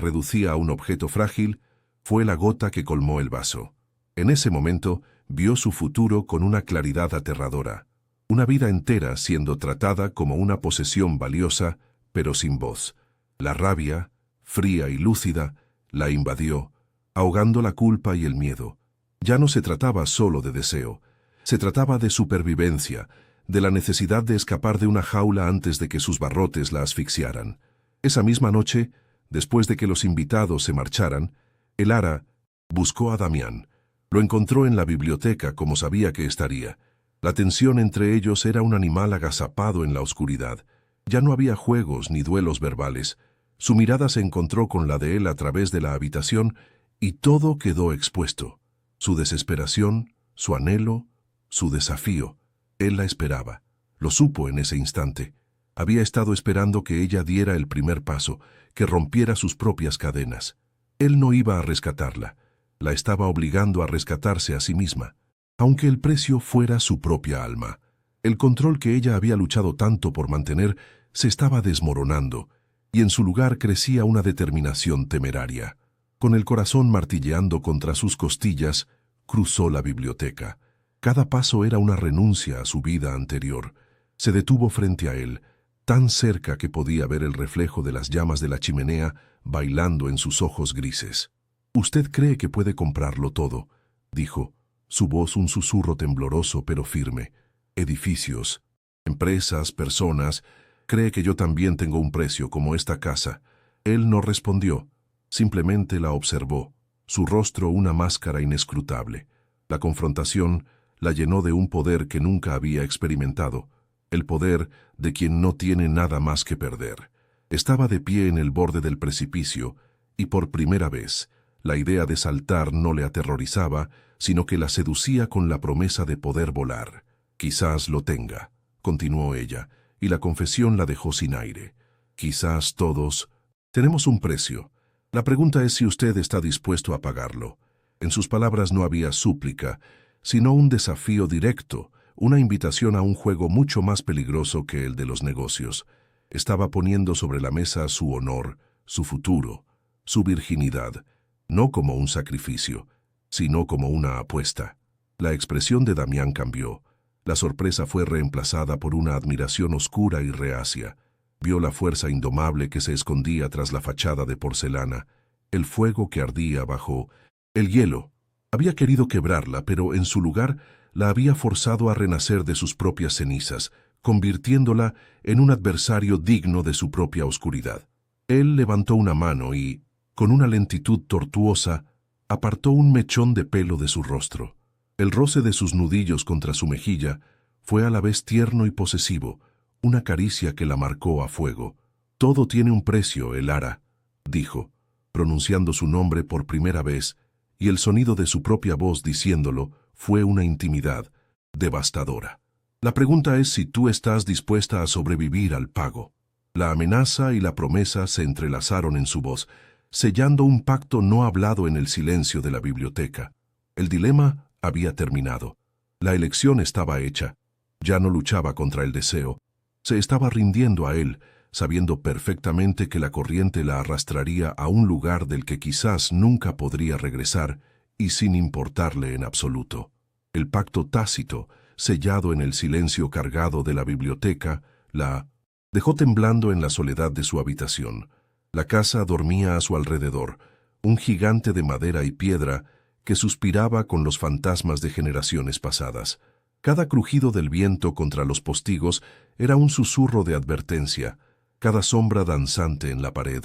Speaker 1: reducía a un objeto frágil, fue la gota que colmó el vaso. En ese momento, vio su futuro con una claridad aterradora, una vida entera siendo tratada como una posesión valiosa, pero sin voz. La rabia, fría y lúcida, la invadió, ahogando la culpa y el miedo. Ya no se trataba solo de deseo, se trataba de supervivencia, de la necesidad de escapar de una jaula antes de que sus barrotes la asfixiaran. Esa misma noche, después de que los invitados se marcharan, Elara buscó a Damián. Lo encontró en la biblioteca como sabía que estaría. La tensión entre ellos era un animal agazapado en la oscuridad. Ya no había juegos ni duelos verbales. Su mirada se encontró con la de él a través de la habitación y todo quedó expuesto. Su desesperación, su anhelo, su desafío. Él la esperaba. Lo supo en ese instante. Había estado esperando que ella diera el primer paso, que rompiera sus propias cadenas. Él no iba a rescatarla. La estaba obligando a rescatarse a sí misma, aunque el precio fuera su propia alma. El control que ella había luchado tanto por mantener se estaba desmoronando, y en su lugar crecía una determinación temeraria. Con el corazón martilleando contra sus costillas, cruzó la biblioteca. Cada paso era una renuncia a su vida anterior. Se detuvo frente a él, tan cerca que podía ver el reflejo de las llamas de la chimenea bailando en sus ojos grises. «Usted cree que puede comprarlo todo», dijo, su voz un susurro tembloroso pero firme. «Edificios, empresas, personas, cree que yo también tengo un precio como esta casa». Él no respondió, simplemente la observó, su rostro una máscara inescrutable. La confrontación la llenó de un poder que nunca había experimentado, el poder de quien no tiene nada más que perder. Estaba de pie en el borde del precipicio y por primera vez, la idea de saltar no le aterrorizaba, sino que la seducía con la promesa de poder volar. «Quizás lo tenga», continuó ella, y la confesión la dejó sin aire. «Quizás todos tenemos un precio. La pregunta es si usted está dispuesto a pagarlo». En sus palabras no había súplica, sino un desafío directo, una invitación a un juego mucho más peligroso que el de los negocios. Estaba poniendo sobre la mesa su honor, su futuro, su virginidad, no como un sacrificio, sino como una apuesta. La expresión de Damián cambió. La sorpresa fue reemplazada por una admiración oscura y reacia. Vio la fuerza indomable que se escondía tras la fachada de porcelana, el fuego que ardía bajo el hielo. Había querido quebrarla, pero en su lugar la había forzado a renacer de sus propias cenizas, convirtiéndola en un adversario digno de su propia oscuridad. Él levantó una mano y, con una lentitud tortuosa, apartó un mechón de pelo de su rostro. El roce de sus nudillos contra su mejilla fue a la vez tierno y posesivo, una caricia que la marcó a fuego. «Todo tiene un precio, Elara», dijo, pronunciando su nombre por primera vez, y el sonido de su propia voz diciéndolo fue una intimidad devastadora. «La pregunta es si tú estás dispuesta a sobrevivir al pago». La amenaza y la promesa se entrelazaron en su voz, sellando un pacto no hablado en el silencio de la biblioteca. El dilema había terminado. La elección estaba hecha. Ya no luchaba contra el deseo. Se estaba rindiendo a él, sabiendo perfectamente que la corriente la arrastraría a un lugar del que quizás nunca podría regresar, y sin importarle en absoluto. El pacto tácito, sellado en el silencio cargado de la biblioteca, la dejó temblando en la soledad de su habitación. La casa dormía a su alrededor, un gigante de madera y piedra que suspiraba con los fantasmas de generaciones pasadas. Cada crujido del viento contra los postigos era un susurro de advertencia, cada sombra danzante en la pared,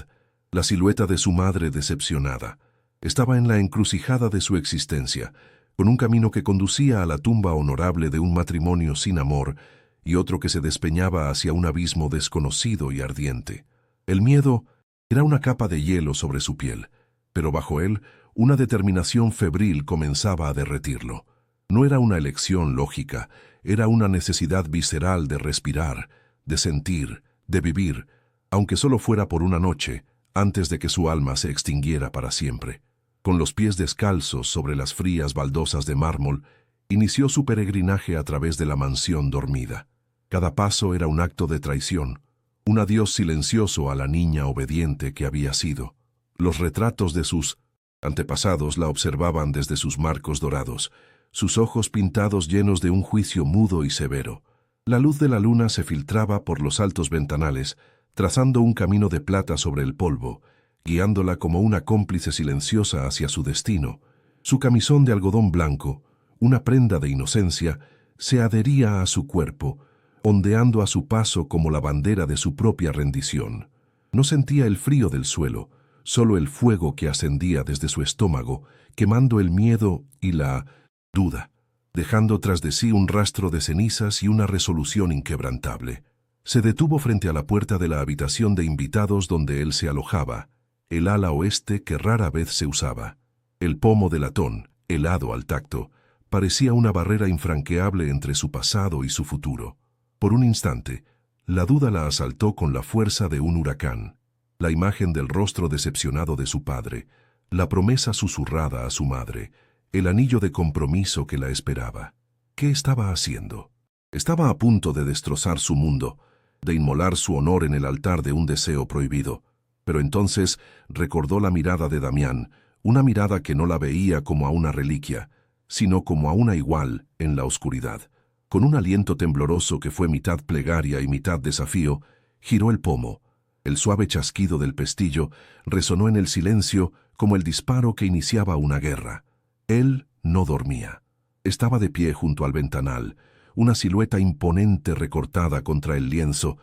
Speaker 1: la silueta de su madre decepcionada. Estaba en la encrucijada de su existencia, con un camino que conducía a la tumba honorable de un matrimonio sin amor y otro que se despeñaba hacia un abismo desconocido y ardiente. El miedo era una capa de hielo sobre su piel, pero bajo él una determinación febril comenzaba a derretirlo. No era una elección lógica, era una necesidad visceral de respirar, de sentir, de vivir, aunque solo fuera por una noche, antes de que su alma se extinguiera para siempre. Con los pies descalzos sobre las frías baldosas de mármol, inició su peregrinaje a través de la mansión dormida. Cada paso era un acto de traición, un adiós silencioso a la niña obediente que había sido. Los retratos de sus antepasados la observaban desde sus marcos dorados, sus ojos pintados llenos de un juicio mudo y severo. La luz de la luna se filtraba por los altos ventanales, trazando un camino de plata sobre el polvo, guiándola como una cómplice silenciosa hacia su destino. Su camisón de algodón blanco, una prenda de inocencia, se adhería a su cuerpo, ondeando a su paso como la bandera de su propia rendición. No sentía el frío del suelo, solo el fuego que ascendía desde su estómago, quemando el miedo y la duda, dejando tras de sí un rastro de cenizas y una resolución inquebrantable. Se detuvo frente a la puerta de la habitación de invitados donde él se alojaba, el ala oeste que rara vez se usaba. El pomo de latón, helado al tacto, parecía una barrera infranqueable entre su pasado y su futuro. Por un instante, la duda la asaltó con la fuerza de un huracán. La imagen del rostro decepcionado de su padre, la promesa susurrada a su madre, el anillo de compromiso que la esperaba. ¿Qué estaba haciendo? Estaba a punto de destrozar su mundo, de inmolar su honor en el altar de un deseo prohibido. Pero entonces recordó la mirada de Damián, una mirada que no la veía como a una reliquia, sino como a una igual en la oscuridad. Con un aliento tembloroso que fue mitad plegaria y mitad desafío, giró el pomo. El suave chasquido del pestillo resonó en el silencio como el disparo que iniciaba una guerra. Él no dormía. Estaba de pie junto al ventanal, una silueta imponente recortada contra el lienzo,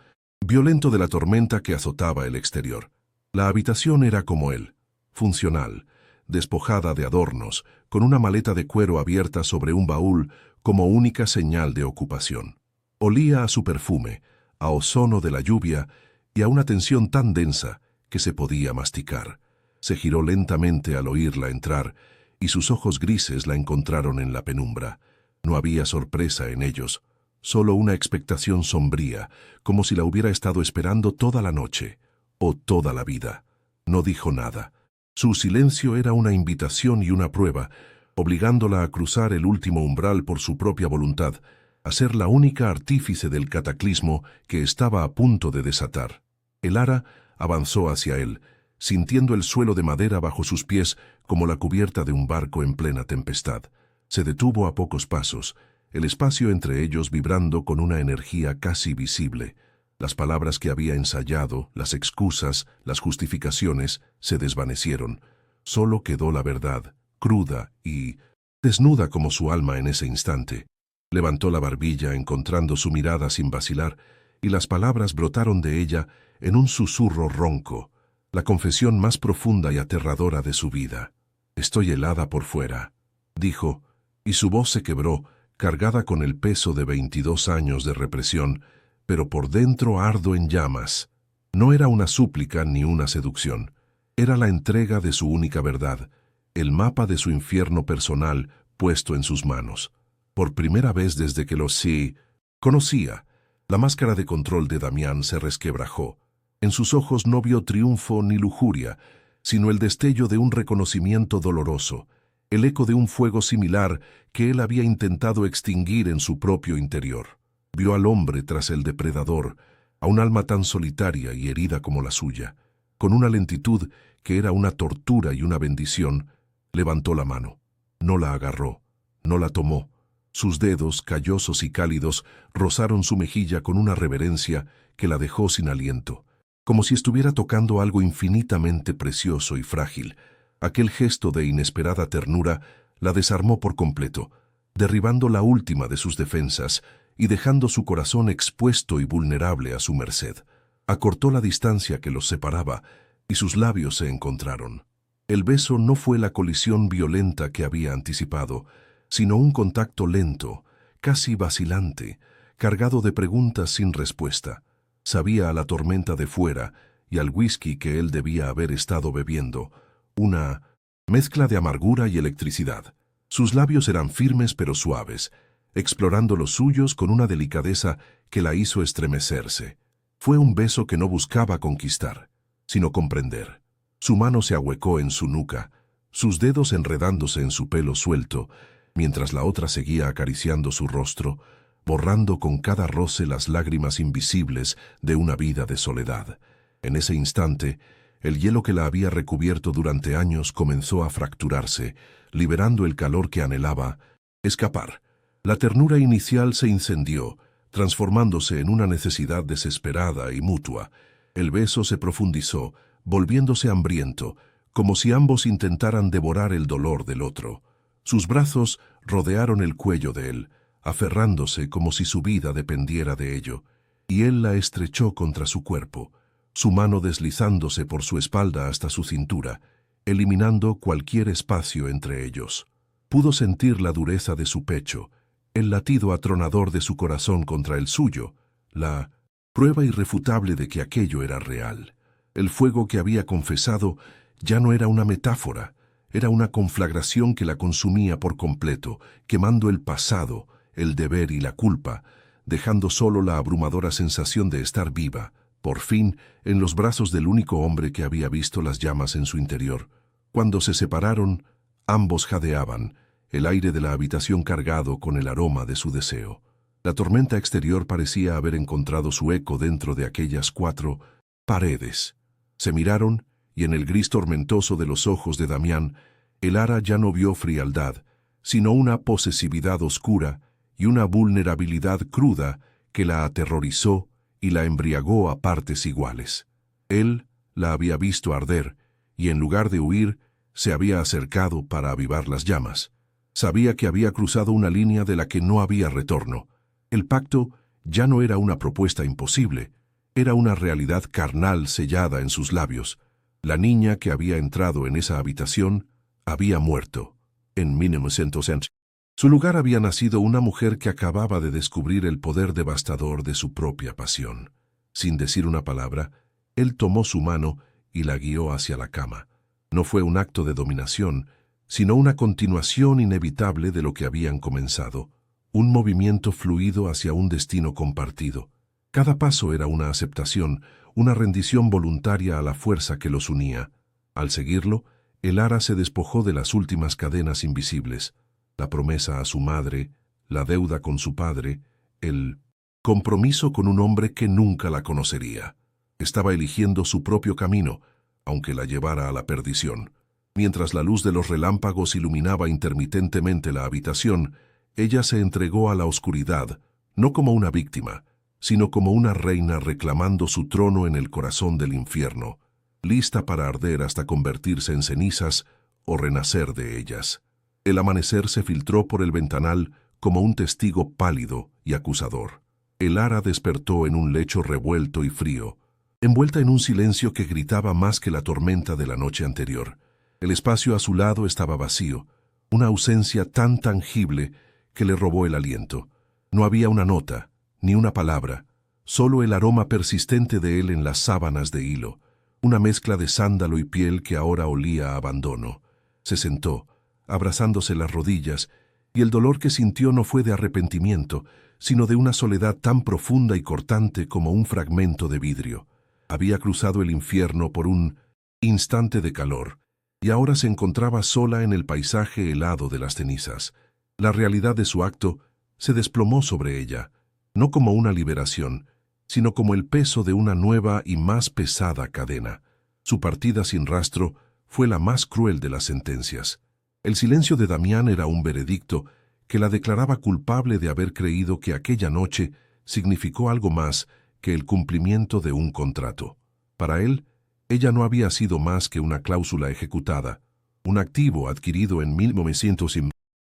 Speaker 1: violento de la tormenta que azotaba el exterior. La habitación era como él, funcional, despojada de adornos, con una maleta de cuero abierta sobre un baúl como única señal de ocupación. Olía a su perfume, a ozono de la lluvia y a una tensión tan densa que se podía masticar. Se giró lentamente al oírla entrar y sus ojos grises la encontraron en la penumbra. No había sorpresa en ellos, solo una expectación sombría, como si la hubiera estado esperando toda la noche o toda la vida. No dijo nada. Su silencio era una invitación y una prueba, obligándola a cruzar el último umbral por su propia voluntad, a ser la única artífice del cataclismo que estaba a punto de desatar. Elara avanzó hacia él, sintiendo el suelo de madera bajo sus pies como la cubierta de un barco en plena tempestad. Se detuvo a pocos pasos, el espacio entre ellos vibrando con una energía casi visible. Las palabras que había ensayado, las excusas, las justificaciones, se desvanecieron. Solo quedó la verdad, cruda y desnuda como su alma en ese instante. Levantó la barbilla encontrando su mirada sin vacilar, y las palabras brotaron de ella en un susurro ronco, la confesión más profunda y aterradora de su vida. «Estoy helada por fuera», dijo, y su voz se quebró, cargada con el peso de 22 años de represión, pero por dentro ardo en llamas. No era una súplica ni una seducción. Era la entrega de su única verdad, el mapa de su infierno personal puesto en sus manos. Por primera vez desde que lo conocía, la máscara de control de Damián se resquebrajó. En sus ojos no vio triunfo ni lujuria, sino el destello de un reconocimiento doloroso, el eco de un fuego similar que él había intentado extinguir en su propio interior. Vio al hombre tras el depredador, a un alma tan solitaria y herida como la suya. Con una lentitud que era una tortura y una bendición, levantó la mano. No la agarró, no la tomó. Sus dedos, callosos y cálidos, rozaron su mejilla con una reverencia que la dejó sin aliento, como si estuviera tocando algo infinitamente precioso y frágil. Aquel gesto de inesperada ternura la desarmó por completo, derribando la última de sus defensas y dejando su corazón expuesto y vulnerable a su merced. Acortó la distancia que los separaba y sus labios se encontraron. El beso no fue la colisión violenta que había anticipado, sino un contacto lento, casi vacilante, cargado de preguntas sin respuesta. Sabía a la tormenta de fuera y al whisky que él debía haber estado bebiendo, una mezcla de amargura y electricidad. Sus labios eran firmes pero suaves, explorando los suyos con una delicadeza que la hizo estremecerse. Fue un beso que no buscaba conquistar, sino comprender. Su mano se ahuecó en su nuca, sus dedos enredándose en su pelo suelto, mientras la otra seguía acariciando su rostro, borrando con cada roce las lágrimas invisibles de una vida de soledad. En ese instante, el hielo que la había recubierto durante años comenzó a fracturarse, liberando el calor que anhelaba escapar. La ternura inicial se incendió, transformándose en una necesidad desesperada y mutua. El beso se profundizó, volviéndose hambriento, como si ambos intentaran devorar el dolor del otro. Sus brazos rodearon el cuello de él, aferrándose como si su vida dependiera de ello, y él la estrechó contra su cuerpo, su mano deslizándose por su espalda hasta su cintura, eliminando cualquier espacio entre ellos. Pudo sentir la dureza de su pecho, el latido atronador de su corazón contra el suyo, la prueba irrefutable de que aquello era real. El fuego que había confesado ya no era una metáfora, era una conflagración que la consumía por completo, quemando el pasado, el deber y la culpa, dejando solo la abrumadora sensación de estar viva, por fin, en los brazos del único hombre que había visto las llamas en su interior. Cuando se separaron, ambos jadeaban, el aire de la habitación cargado con el aroma de su deseo. La tormenta exterior parecía haber encontrado su eco dentro de aquellas 4 paredes. Se miraron, y en el gris tormentoso de los ojos de Damián, el Ara ya no vio frialdad, sino una posesividad oscura y una vulnerabilidad cruda que la aterrorizó y la embriagó a partes iguales. Él la había visto arder, y en lugar de huir, se había acercado para avivar las llamas. Sabía que había cruzado una línea de la que no había retorno. El pacto ya no era una propuesta imposible, era una realidad carnal sellada en sus labios. La niña que había entrado en esa habitación había muerto. En 1900, su lugar había nacido una mujer que acababa de descubrir el poder devastador de su propia pasión. Sin decir una palabra, él tomó su mano y la guió hacia la cama. No fue un acto de dominación, sino una continuación inevitable de lo que habían comenzado, un movimiento fluido hacia un destino compartido. Cada paso era una aceptación, una rendición voluntaria a la fuerza que los unía. Al seguirlo, el Ara se despojó de las últimas cadenas invisibles, la promesa a su madre, la deuda con su padre, el compromiso con un hombre que nunca la conocería. Estaba eligiendo su propio camino, aunque la llevara a la perdición. Mientras la luz de los relámpagos iluminaba intermitentemente la habitación, ella se entregó a la oscuridad, no como una víctima, sino como una reina reclamando su trono en el corazón del infierno, lista para arder hasta convertirse en cenizas o renacer de ellas. El amanecer se filtró por el ventanal como un testigo pálido y acusador. El Ara despertó en un lecho revuelto y frío, envuelta en un silencio que gritaba más que la tormenta de la noche anterior. El espacio a su lado estaba vacío, una ausencia tan tangible que le robó el aliento. No había una nota, ni una palabra, solo el aroma persistente de él en las sábanas de hilo, una mezcla de sándalo y piel que ahora olía a abandono. Se sentó, abrazándose las rodillas, y el dolor que sintió no fue de arrepentimiento, sino de una soledad tan profunda y cortante como un fragmento de vidrio. Había cruzado el infierno por un instante de calor, y ahora se encontraba sola en el paisaje helado de las cenizas. La realidad de su acto se desplomó sobre ella, no como una liberación, sino como el peso de una nueva y más pesada cadena. Su partida sin rastro fue la más cruel de las sentencias. El silencio de Damián era un veredicto que la declaraba culpable de haber creído que aquella noche significó algo más que el cumplimiento de un contrato. Para él, ella no había sido más que una cláusula ejecutada, un activo adquirido en 1900 y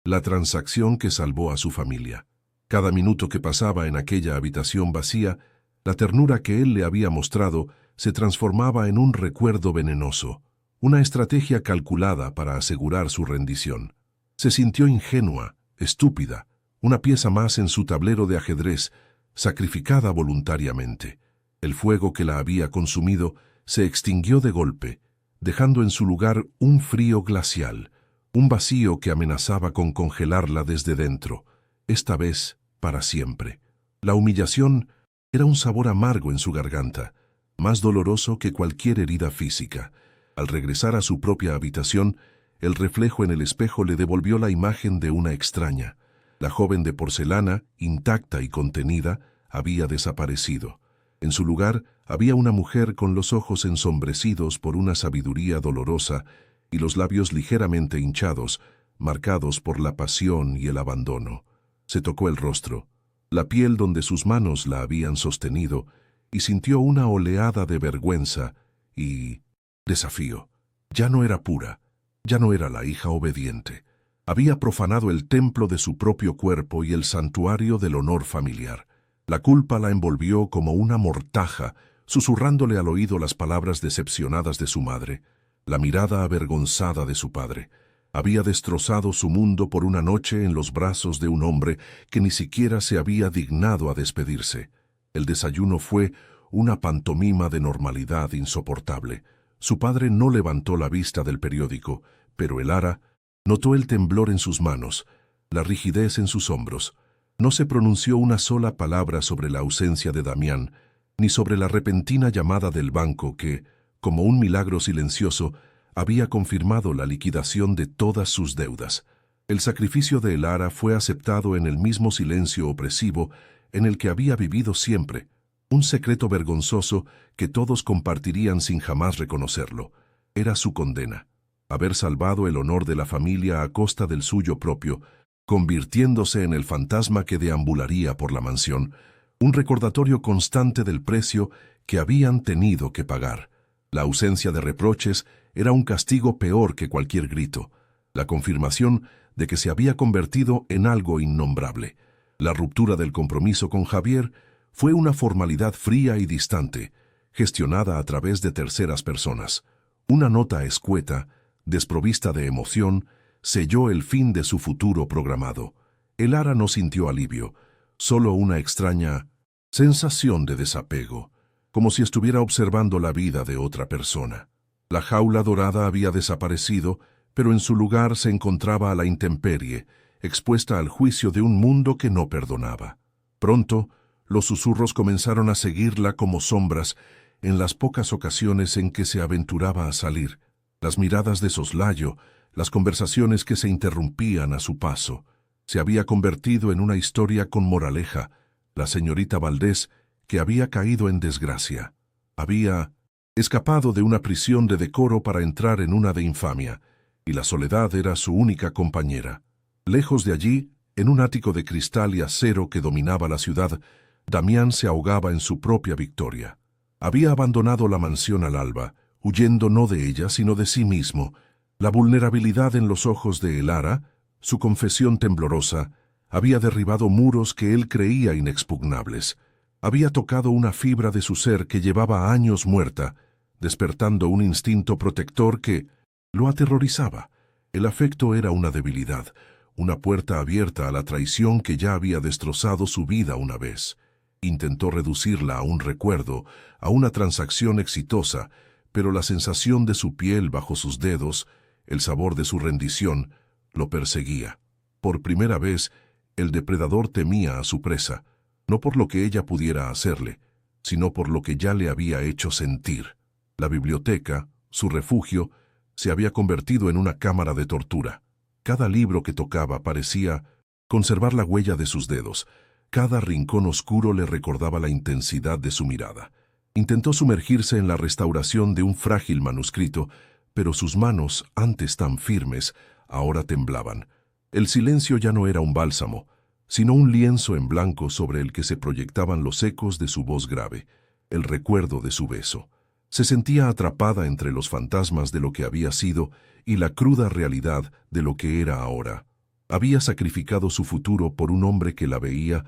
Speaker 1: la transacción que salvó a su familia. Cada minuto que pasaba en aquella habitación vacía, la ternura que él le había mostrado se transformaba en un recuerdo venenoso, una estrategia calculada para asegurar su rendición. Se sintió ingenua, estúpida, una pieza más en su tablero de ajedrez, sacrificada voluntariamente. El fuego que la había consumido se extinguió de golpe, dejando en su lugar un frío glacial, un vacío que amenazaba con congelarla desde dentro, esta vez para siempre. La humillación era un sabor amargo en su garganta, más doloroso que cualquier herida física. Al regresar a su propia habitación, el reflejo en el espejo le devolvió la imagen de una extraña. La joven de porcelana, intacta y contenida, había desaparecido. En su lugar había una mujer con los ojos ensombrecidos por una sabiduría dolorosa y los labios ligeramente hinchados, marcados por la pasión y el abandono. Se tocó el rostro, la piel donde sus manos la habían sostenido, y sintió una oleada de vergüenza y desafío. Ya no era pura, ya no era la hija obediente. Había profanado el templo de su propio cuerpo y el santuario del honor familiar. La culpa la envolvió como una mortaja, susurrándole al oído las palabras decepcionadas de su madre, la mirada avergonzada de su padre. Había destrozado su mundo por una noche en los brazos de un hombre que ni siquiera se había dignado a despedirse. El desayuno fue una pantomima de normalidad insoportable. Su padre no levantó la vista del periódico, pero Elara notó el temblor en sus manos, la rigidez en sus hombros. No se pronunció una sola palabra sobre la ausencia de Damián, ni sobre la repentina llamada del banco que, como un milagro silencioso, había confirmado la liquidación de todas sus deudas. El sacrificio de Elara fue aceptado en el mismo silencio opresivo en el que había vivido siempre, un secreto vergonzoso que todos compartirían sin jamás reconocerlo. Era su condena, haber salvado el honor de la familia a costa del suyo propio, convirtiéndose en el fantasma que deambularía por la mansión, un recordatorio constante del precio que habían tenido que pagar. La ausencia de reproches era un castigo peor que cualquier grito, la confirmación de que se había convertido en algo innombrable. La ruptura del compromiso con Javier fue una formalidad fría y distante, gestionada a través de terceras personas. Una nota escueta, desprovista de emoción, selló el fin de su futuro programado. Elara no sintió alivio, solo una extraña sensación de desapego, como si estuviera observando la vida de otra persona. La jaula dorada había desaparecido, pero en su lugar se encontraba a la intemperie, expuesta al juicio de un mundo que no perdonaba. Pronto, los susurros comenzaron a seguirla como sombras en las pocas ocasiones en que se aventuraba a salir, las miradas de soslayo, las conversaciones que se interrumpían a su paso. Se había convertido en una historia con moraleja, la señorita Valdés, que había caído en desgracia. Había escapado de una prisión de decoro para entrar en una de infamia, y la soledad era su única compañera. Lejos de allí, en un ático de cristal y acero que dominaba la ciudad, Damián se ahogaba en su propia victoria. Había abandonado la mansión al alba, huyendo no de ella, sino de sí mismo. La vulnerabilidad en los ojos de Elara, su confesión temblorosa, había derribado muros que él creía inexpugnables. Había tocado una fibra de su ser que llevaba años muerta, despertando un instinto protector que lo aterrorizaba. El afecto era una debilidad, una puerta abierta a la traición que ya había destrozado su vida una vez. Intentó reducirla a un recuerdo, a una transacción exitosa, pero la sensación de su piel bajo sus dedos, el sabor de su rendición, lo perseguía. Por primera vez, el depredador temía a su presa, no por lo que ella pudiera hacerle, sino por lo que ya le había hecho sentir. La biblioteca, su refugio, se había convertido en una cámara de tortura. Cada libro que tocaba parecía conservar la huella de sus dedos. Cada rincón oscuro le recordaba la intensidad de su mirada. Intentó sumergirse en la restauración de un frágil manuscrito, pero sus manos, antes tan firmes, ahora temblaban. El silencio ya no era un bálsamo, sino un lienzo en blanco sobre el que se proyectaban los ecos de su voz grave, el recuerdo de su beso. Se sentía atrapada entre los fantasmas de lo que había sido y la cruda realidad de lo que era ahora. Había sacrificado su futuro por un hombre que la veía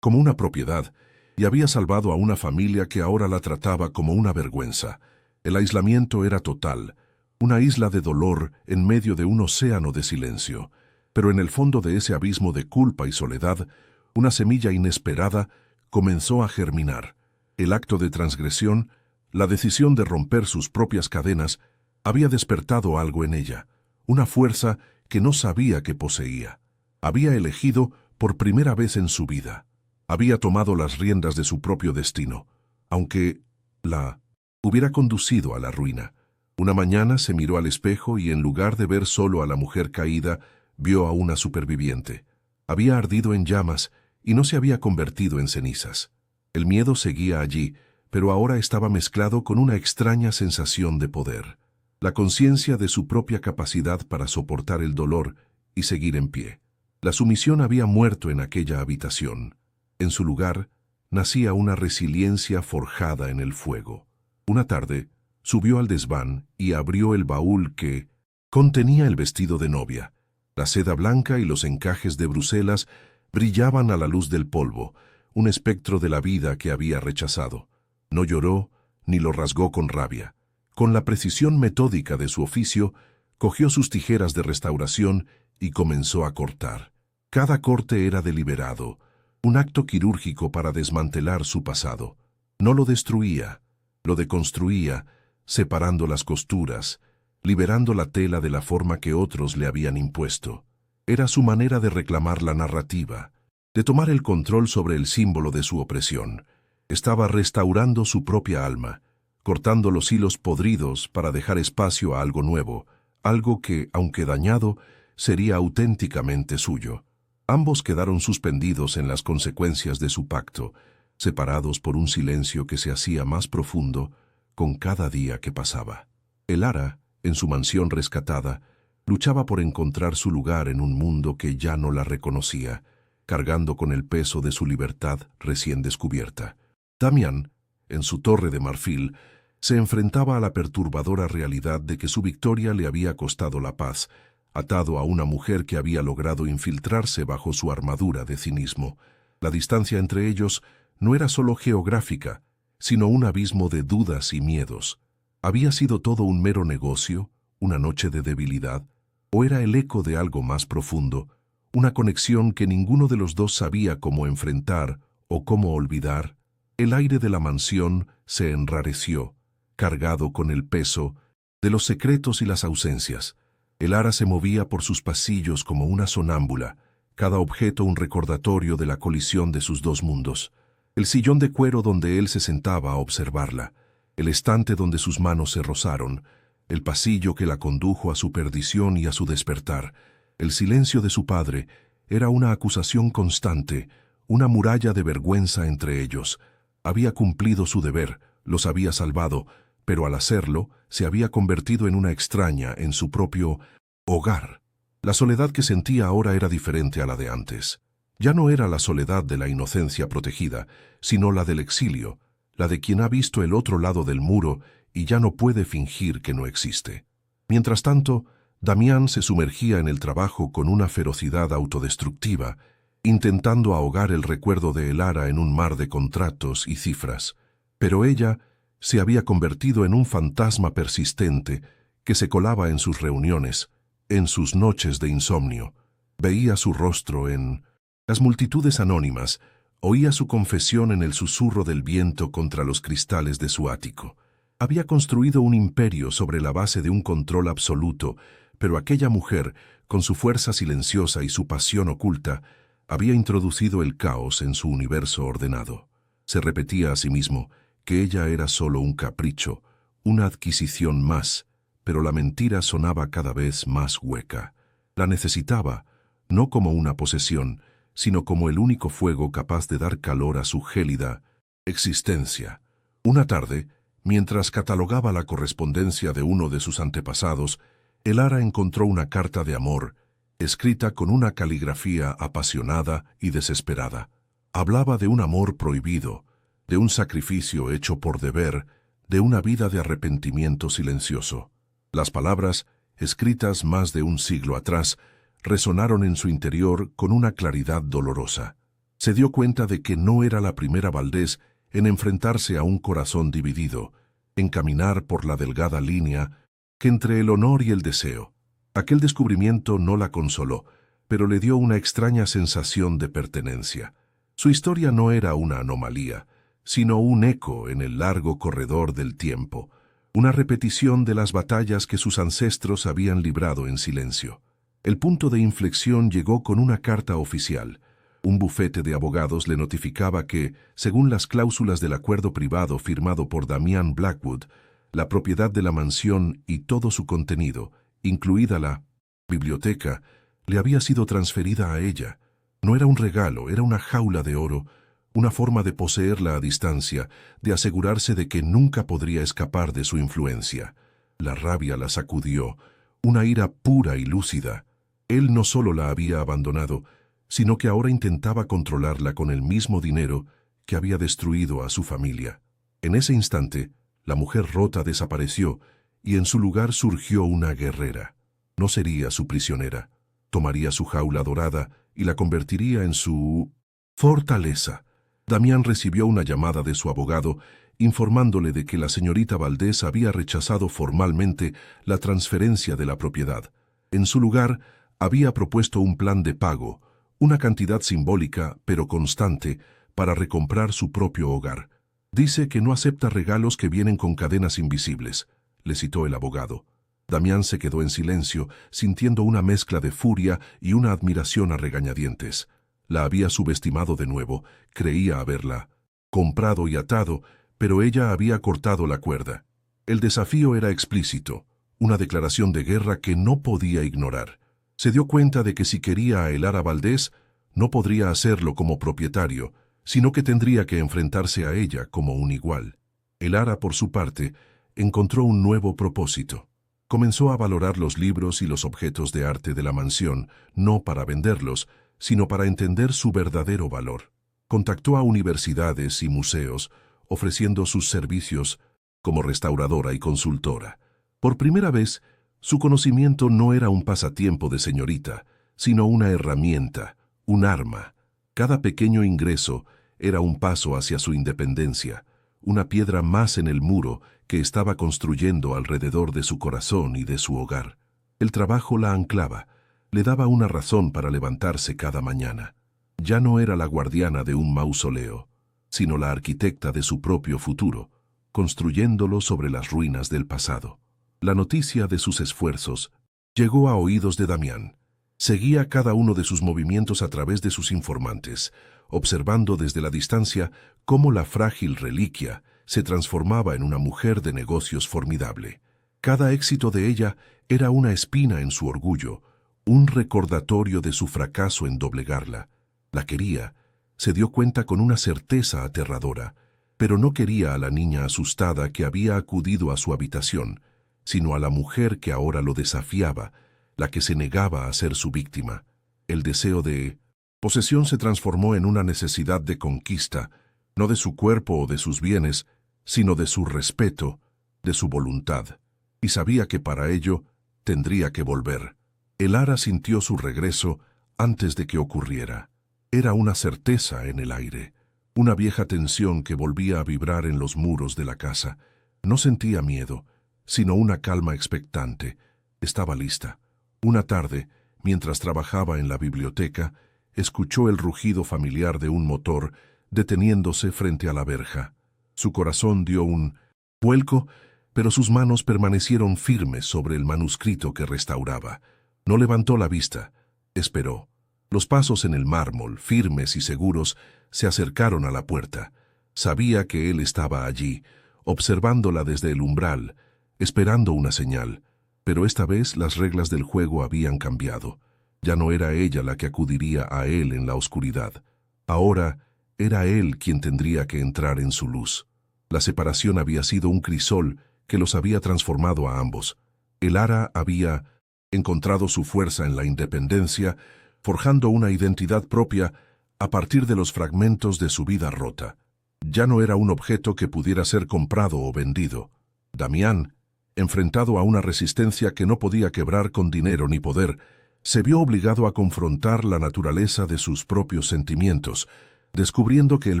Speaker 1: como una propiedad y había salvado a una familia que ahora la trataba como una vergüenza. El aislamiento era total, una isla de dolor en medio de un océano de silencio. Pero en el fondo de ese abismo de culpa y soledad, una semilla inesperada comenzó a germinar. El acto de transgresión, la decisión de romper sus propias cadenas, había despertado algo en ella, una fuerza que no sabía que poseía. Había elegido por primera vez en su vida. Había tomado las riendas de su propio destino, aunque la hubiera conducido a la ruina. Una mañana se miró al espejo y en lugar de ver solo a la mujer caída, vio a una superviviente. Había ardido en llamas y no se había convertido en cenizas. El miedo seguía allí, pero ahora estaba mezclado con una extraña sensación de poder. La conciencia de su propia capacidad para soportar el dolor y seguir en pie. La sumisión había muerto en aquella habitación. En su lugar, nacía una resiliencia forjada en el fuego. Una tarde, subió al desván y abrió el baúl que contenía el vestido de novia. La seda blanca y los encajes de Bruselas brillaban a la luz del polvo, un espectro de la vida que había rechazado. No lloró ni lo rasgó con rabia. Con la precisión metódica de su oficio, cogió sus tijeras de restauración y comenzó a cortar. Cada corte era deliberado, un acto quirúrgico para desmantelar su pasado. No lo destruía, lo deconstruía, separando las costuras, liberando la tela de la forma que otros le habían impuesto. Era su manera de reclamar la narrativa, de tomar el control sobre el símbolo de su opresión. Estaba restaurando su propia alma, cortando los hilos podridos para dejar espacio a algo nuevo, algo que, aunque dañado, sería auténticamente suyo. Ambos quedaron suspendidos en las consecuencias de su pacto, separados por un silencio que se hacía más profundo con cada día que pasaba. Elara, en su mansión rescatada, luchaba por encontrar su lugar en un mundo que ya no la reconocía, cargando con el peso de su libertad recién descubierta. Damián, en su torre de marfil, se enfrentaba a la perturbadora realidad de que su victoria le había costado la paz, atado a una mujer que había logrado infiltrarse bajo su armadura de cinismo. La distancia entre ellos no era solo geográfica, sino un abismo de dudas y miedos. ¿Había sido todo un mero negocio, una noche de debilidad, o era el eco de algo más profundo, una conexión que ninguno de los dos sabía cómo enfrentar o cómo olvidar? El aire de la mansión se enrareció, cargado con el peso de los secretos y las ausencias. Elara se movía por sus pasillos como una sonámbula, cada objeto un recordatorio de la colisión de sus dos mundos. El sillón de cuero donde él se sentaba a observarla, el estante donde sus manos se rozaron, el pasillo que la condujo a su perdición y a su despertar. El silencio de su padre era una acusación constante, una muralla de vergüenza entre ellos. Había cumplido su deber, los había salvado, pero al hacerlo se había convertido en una extraña en su propio hogar. La soledad que sentía ahora era diferente a la de antes. Ya no era la soledad de la inocencia protegida, sino la del exilio, la de quien ha visto el otro lado del muro y ya no puede fingir que no existe. Mientras tanto, Damián se sumergía en el trabajo con una ferocidad autodestructiva, intentando ahogar el recuerdo de Elara en un mar de contratos y cifras. Pero ella se había convertido en un fantasma persistente que se colaba en sus reuniones, en sus noches de insomnio. Veía su rostro en las multitudes anónimas, Oía su confesión en el susurro del viento contra los cristales de su ático. Había construido un imperio sobre la base de un control absoluto, pero aquella mujer, con su fuerza silenciosa y su pasión oculta, había introducido el caos en su universo ordenado. Se repetía a sí mismo que ella era solo un capricho, una adquisición más, pero la mentira sonaba cada vez más hueca. La necesitaba, no como una posesión, sino como el único fuego capaz de dar calor a su gélida existencia. Una tarde, mientras catalogaba la correspondencia de uno de sus antepasados, Elara encontró una carta de amor, escrita con una caligrafía apasionada y desesperada. Hablaba de un amor prohibido, de un sacrificio hecho por deber, de una vida de arrepentimiento silencioso. Las palabras, escritas más de un siglo atrás, resonaron en su interior con una claridad dolorosa. Se dio cuenta de que no era la primera Valdés en enfrentarse a un corazón dividido, en caminar por la delgada línea que entre el honor y el deseo. Aquel descubrimiento no la consoló, pero le dio una extraña sensación de pertenencia. Su historia no era una anomalía, sino un eco en el largo corredor del tiempo, una repetición de las batallas que sus ancestros habían librado en silencio. El punto de inflexión llegó con una carta oficial. Un bufete de abogados le notificaba que, según las cláusulas del acuerdo privado firmado por Damian Blackwood, la propiedad de la mansión y todo su contenido, incluida la biblioteca, le había sido transferida a ella. No era un regalo, era una jaula de oro, una forma de poseerla a distancia, de asegurarse de que nunca podría escapar de su influencia. La rabia la sacudió, una ira pura y lúcida. Él no solo la había abandonado, sino que ahora intentaba controlarla con el mismo dinero que había destruido a su familia. En ese instante, la mujer rota desapareció y en su lugar surgió una guerrera. No sería su prisionera. Tomaría su jaula dorada y la convertiría en su fortaleza. Damián recibió una llamada de su abogado informándole de que la señorita Valdés había rechazado formalmente la transferencia de la propiedad. En su lugar, había propuesto un plan de pago, una cantidad simbólica pero constante, para recomprar su propio hogar. Dice que no acepta regalos que vienen con cadenas invisibles, le citó el abogado. Damián se quedó en silencio, sintiendo una mezcla de furia y una admiración a regañadientes. La había subestimado de nuevo, creía haberla comprado y atado, pero ella había cortado la cuerda. El desafío era explícito, una declaración de guerra que no podía ignorar. Se dio cuenta de que si quería a Elara Valdés, no podría hacerlo como propietario, sino que tendría que enfrentarse a ella como un igual. Elara, por su parte, encontró un nuevo propósito. Comenzó a valorar los libros y los objetos de arte de la mansión, no para venderlos, sino para entender su verdadero valor. Contactó a universidades y museos, ofreciendo sus servicios como restauradora y consultora. Por primera vez, su conocimiento no era un pasatiempo de señorita, sino una herramienta, un arma. Cada pequeño ingreso era un paso hacia su independencia, una piedra más en el muro que estaba construyendo alrededor de su corazón y de su hogar. El trabajo la anclaba, le daba una razón para levantarse cada mañana. Ya no era la guardiana de un mausoleo, sino la arquitecta de su propio futuro, construyéndolo sobre las ruinas del pasado. La noticia de sus esfuerzos llegó a oídos de Damián. Seguía cada uno de sus movimientos a través de sus informantes, observando desde la distancia cómo la frágil reliquia se transformaba en una mujer de negocios formidable. Cada éxito de ella era una espina en su orgullo, un recordatorio de su fracaso en doblegarla. La quería, se dio cuenta con una certeza aterradora, pero no quería a la niña asustada que había acudido a su habitación, sino a la mujer que ahora lo desafiaba, la que se negaba a ser su víctima. El deseo de posesión se transformó en una necesidad de conquista, no de su cuerpo o de sus bienes, sino de su respeto, de su voluntad, y sabía que para ello tendría que volver. Elara sintió su regreso antes de que ocurriera. Era una certeza en el aire, una vieja tensión que volvía a vibrar en los muros de la casa. No sentía miedo, sino una calma expectante. Estaba lista. Una tarde, mientras trabajaba en la biblioteca, escuchó el rugido familiar de un motor deteniéndose frente a la verja. Su corazón dio un vuelco, pero sus manos permanecieron firmes sobre el manuscrito que restauraba. No levantó la vista. Esperó. Los pasos en el mármol, firmes y seguros, se acercaron a la puerta. Sabía que él estaba allí, observándola desde el umbral, esperando una señal. Pero esta vez las reglas del juego habían cambiado. Ya no era ella la que acudiría a él en la oscuridad. Ahora era él quien tendría que entrar en su luz. La separación había sido un crisol que los había transformado a ambos. El Ara había encontrado su fuerza en la independencia, forjando una identidad propia a partir de los fragmentos de su vida rota. Ya no era un objeto que pudiera ser comprado o vendido. Damián, enfrentado a una resistencia que no podía quebrar con dinero ni poder, se vio obligado a confrontar la naturaleza de sus propios sentimientos, descubriendo que el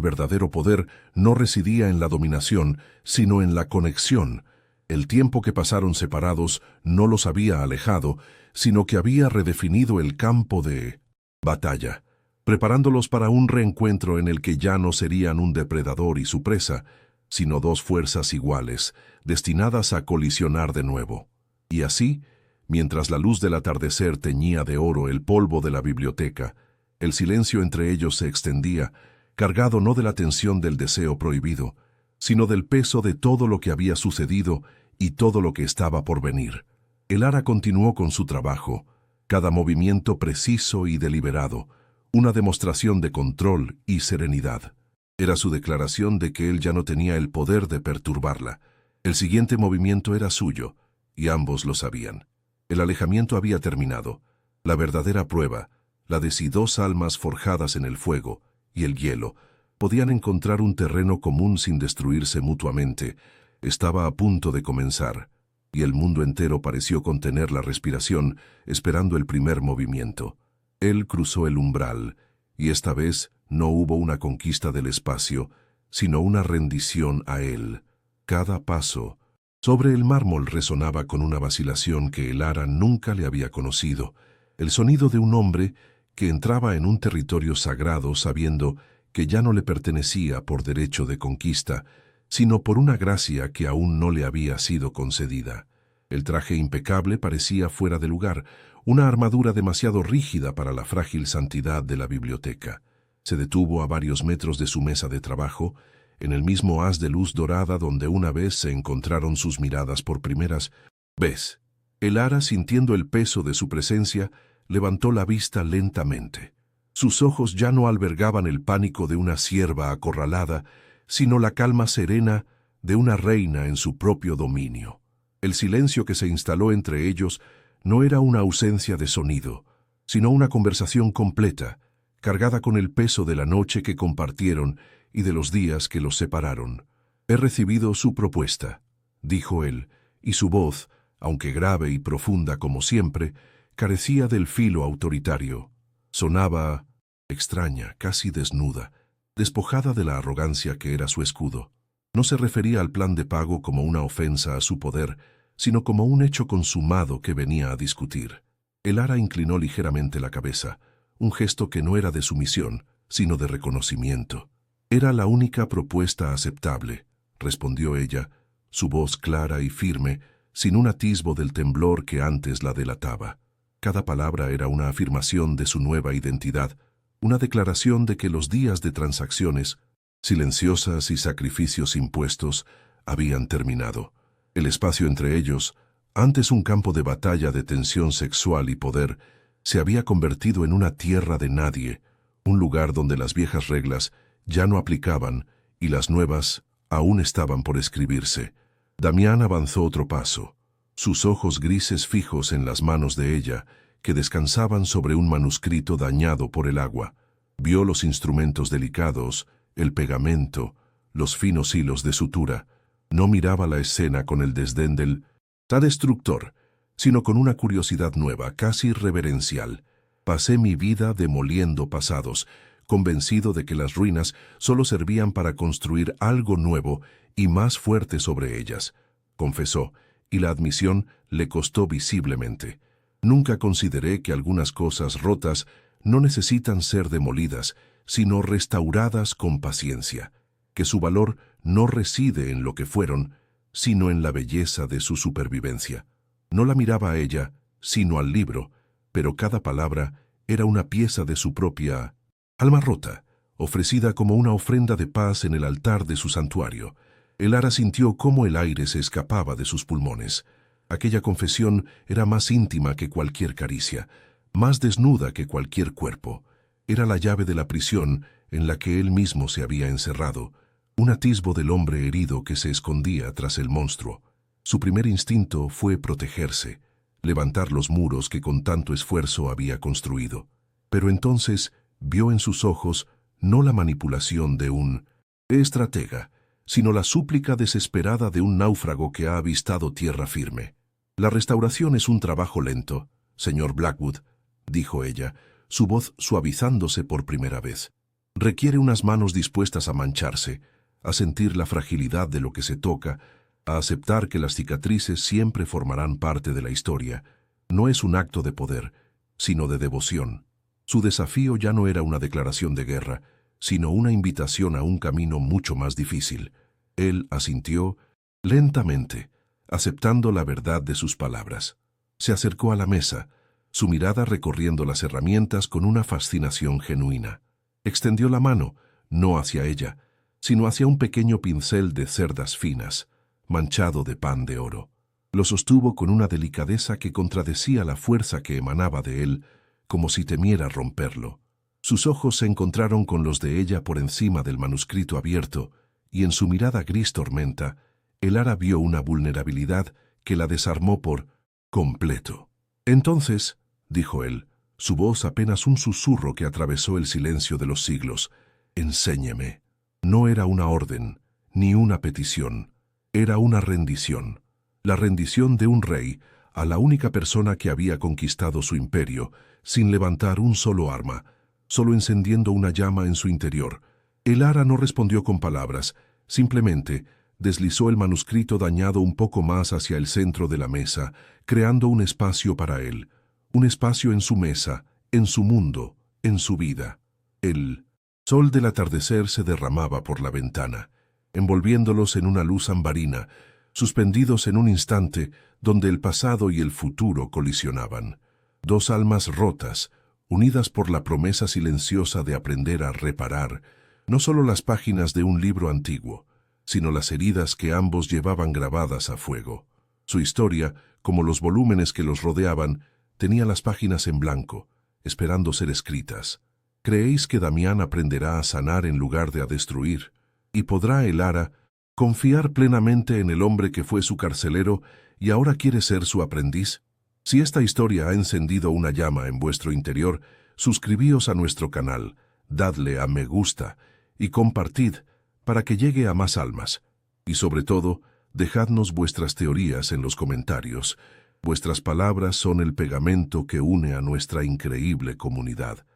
Speaker 1: verdadero poder no residía en la dominación, sino en la conexión. El tiempo que pasaron separados no los había alejado, sino que había redefinido el campo de batalla, preparándolos para un reencuentro en el que ya no serían un depredador y su presa, sino dos fuerzas iguales, destinadas a colisionar de nuevo. Y así, mientras la luz del atardecer teñía de oro el polvo de la biblioteca, el silencio entre ellos se extendía, cargado no de la tensión del deseo prohibido, sino del peso de todo lo que había sucedido y todo lo que estaba por venir. El Ara continuó con su trabajo, cada movimiento preciso y deliberado, una demostración de control y serenidad. Era su declaración de que él ya no tenía el poder de perturbarla. El siguiente movimiento era suyo, y ambos lo sabían. El alejamiento había terminado. La verdadera prueba, la de si dos almas forjadas en el fuego y el hielo podían encontrar un terreno común sin destruirse mutuamente, estaba a punto de comenzar, y el mundo entero pareció contener la respiración, esperando el primer movimiento. Él cruzó el umbral, y esta vez no hubo una conquista del espacio, sino una rendición a él. Cada paso sobre el mármol resonaba con una vacilación que el Ara nunca le había conocido, el sonido de un hombre que entraba en un territorio sagrado sabiendo que ya no le pertenecía por derecho de conquista, sino por una gracia que aún no le había sido concedida. El traje impecable parecía fuera de lugar, una armadura demasiado rígida para la frágil santidad de la biblioteca. Se detuvo a varios metros de su mesa de trabajo, en el mismo haz de luz dorada donde una vez se encontraron sus miradas por primeras vez. El Ara, sintiendo el peso de su presencia, levantó la vista lentamente. Sus ojos ya no albergaban el pánico de una sierva acorralada, sino la calma serena de una reina en su propio dominio. El silencio que se instaló entre ellos no era una ausencia de sonido, sino una conversación completa, cargada con el peso de la noche que compartieron y de los días que los separaron. «He recibido su propuesta», dijo él, y su voz, aunque grave y profunda como siempre, carecía del filo autoritario. Sonaba extraña, casi desnuda, despojada de la arrogancia que era su escudo. No se refería al plan de pago como una ofensa a su poder, sino como un hecho consumado que venía a discutir. El Ara inclinó ligeramente la cabeza, un gesto que no era de sumisión, sino de reconocimiento. «Era la única propuesta aceptable», respondió ella, su voz clara y firme, sin un atisbo del temblor que antes la delataba. Cada palabra era una afirmación de su nueva identidad, una declaración de que los días de transacciones, silenciosas y sacrificios impuestos, habían terminado. El espacio entre ellos, antes un campo de batalla de tensión sexual y poder, se había convertido en una tierra de nadie, un lugar donde las viejas reglas ya no aplicaban y las nuevas aún estaban por escribirse. Damián avanzó otro paso, sus ojos grises fijos en las manos de ella, que descansaban sobre un manuscrito dañado por el agua. Vio los instrumentos delicados, el pegamento, los finos hilos de sutura. No miraba la escena con el desdén del destructor, sino con una curiosidad nueva, casi reverencial. Pasé mi vida demoliendo pasados, convencido de que las ruinas solo servían para construir algo nuevo y más fuerte sobre ellas, confesó, y la admisión le costó visiblemente. Nunca consideré que algunas cosas rotas no necesitan ser demolidas, sino restauradas con paciencia, que su valor no reside en lo que fueron, sino en la belleza de su supervivencia. No la miraba a ella, sino al libro, pero cada palabra era una pieza de su propia alma rota, ofrecida como una ofrenda de paz en el altar de su santuario. Elara sintió cómo el aire se escapaba de sus pulmones. Aquella confesión era más íntima que cualquier caricia, más desnuda que cualquier cuerpo. Era la llave de la prisión en la que él mismo se había encerrado, un atisbo del hombre herido que se escondía tras el monstruo. Su primer instinto fue protegerse, levantar los muros que con tanto esfuerzo había construido. Pero entonces vio en sus ojos no la manipulación de un estratega, sino la súplica desesperada de un náufrago que ha avistado tierra firme. La restauración es un trabajo lento, señor Blackwood, dijo ella, su voz suavizándose por primera vez. Requiere unas manos dispuestas a mancharse, a sentir la fragilidad de lo que se toca, a aceptar que las cicatrices siempre formarán parte de la historia. No es un acto de poder, sino de devoción. Su desafío ya no era una declaración de guerra, sino una invitación a un camino mucho más difícil. Él asintió lentamente, aceptando la verdad de sus palabras. Se acercó a la mesa, su mirada recorriendo las herramientas con una fascinación genuina. Extendió la mano, no hacia ella, sino hacia un pequeño pincel de cerdas finas, manchado de pan de oro. Lo sostuvo con una delicadeza que contradecía la fuerza que emanaba de él, como si temiera romperlo. Sus ojos se encontraron con los de ella por encima del manuscrito abierto, y en su mirada gris tormenta, Elara vio una vulnerabilidad que la desarmó por completo. Entonces, dijo él, su voz apenas un susurro que atravesó el silencio de los siglos, enséñeme. No era una orden, ni una petición, era una rendición. La rendición de un rey a la única persona que había conquistado su imperio, sin levantar un solo arma, solo encendiendo una llama en su interior. Elara no respondió con palabras, simplemente deslizó el manuscrito dañado un poco más hacia el centro de la mesa, creando un espacio para él, un espacio en su mesa, en su mundo, en su vida. El sol del atardecer se derramaba por la ventana, envolviéndolos en una luz ambarina, suspendidos en un instante donde el pasado y el futuro colisionaban. Dos almas rotas, unidas por la promesa silenciosa de aprender a reparar, no solo las páginas de un libro antiguo, sino las heridas que ambos llevaban grabadas a fuego. Su historia, como los volúmenes que los rodeaban, tenía las páginas en blanco, esperando ser escritas. ¿Creéis que Damián aprenderá a sanar en lugar de a destruir? ¿Y podrá Elara confiar plenamente en el hombre que fue su carcelero y ahora quiere ser su aprendiz? Si esta historia ha encendido una llama en vuestro interior, suscribíos a nuestro canal, dadle a me gusta y compartid para que llegue a más almas. Y sobre todo, dejadnos vuestras teorías en los comentarios. Vuestras palabras son el pegamento que une a nuestra increíble comunidad.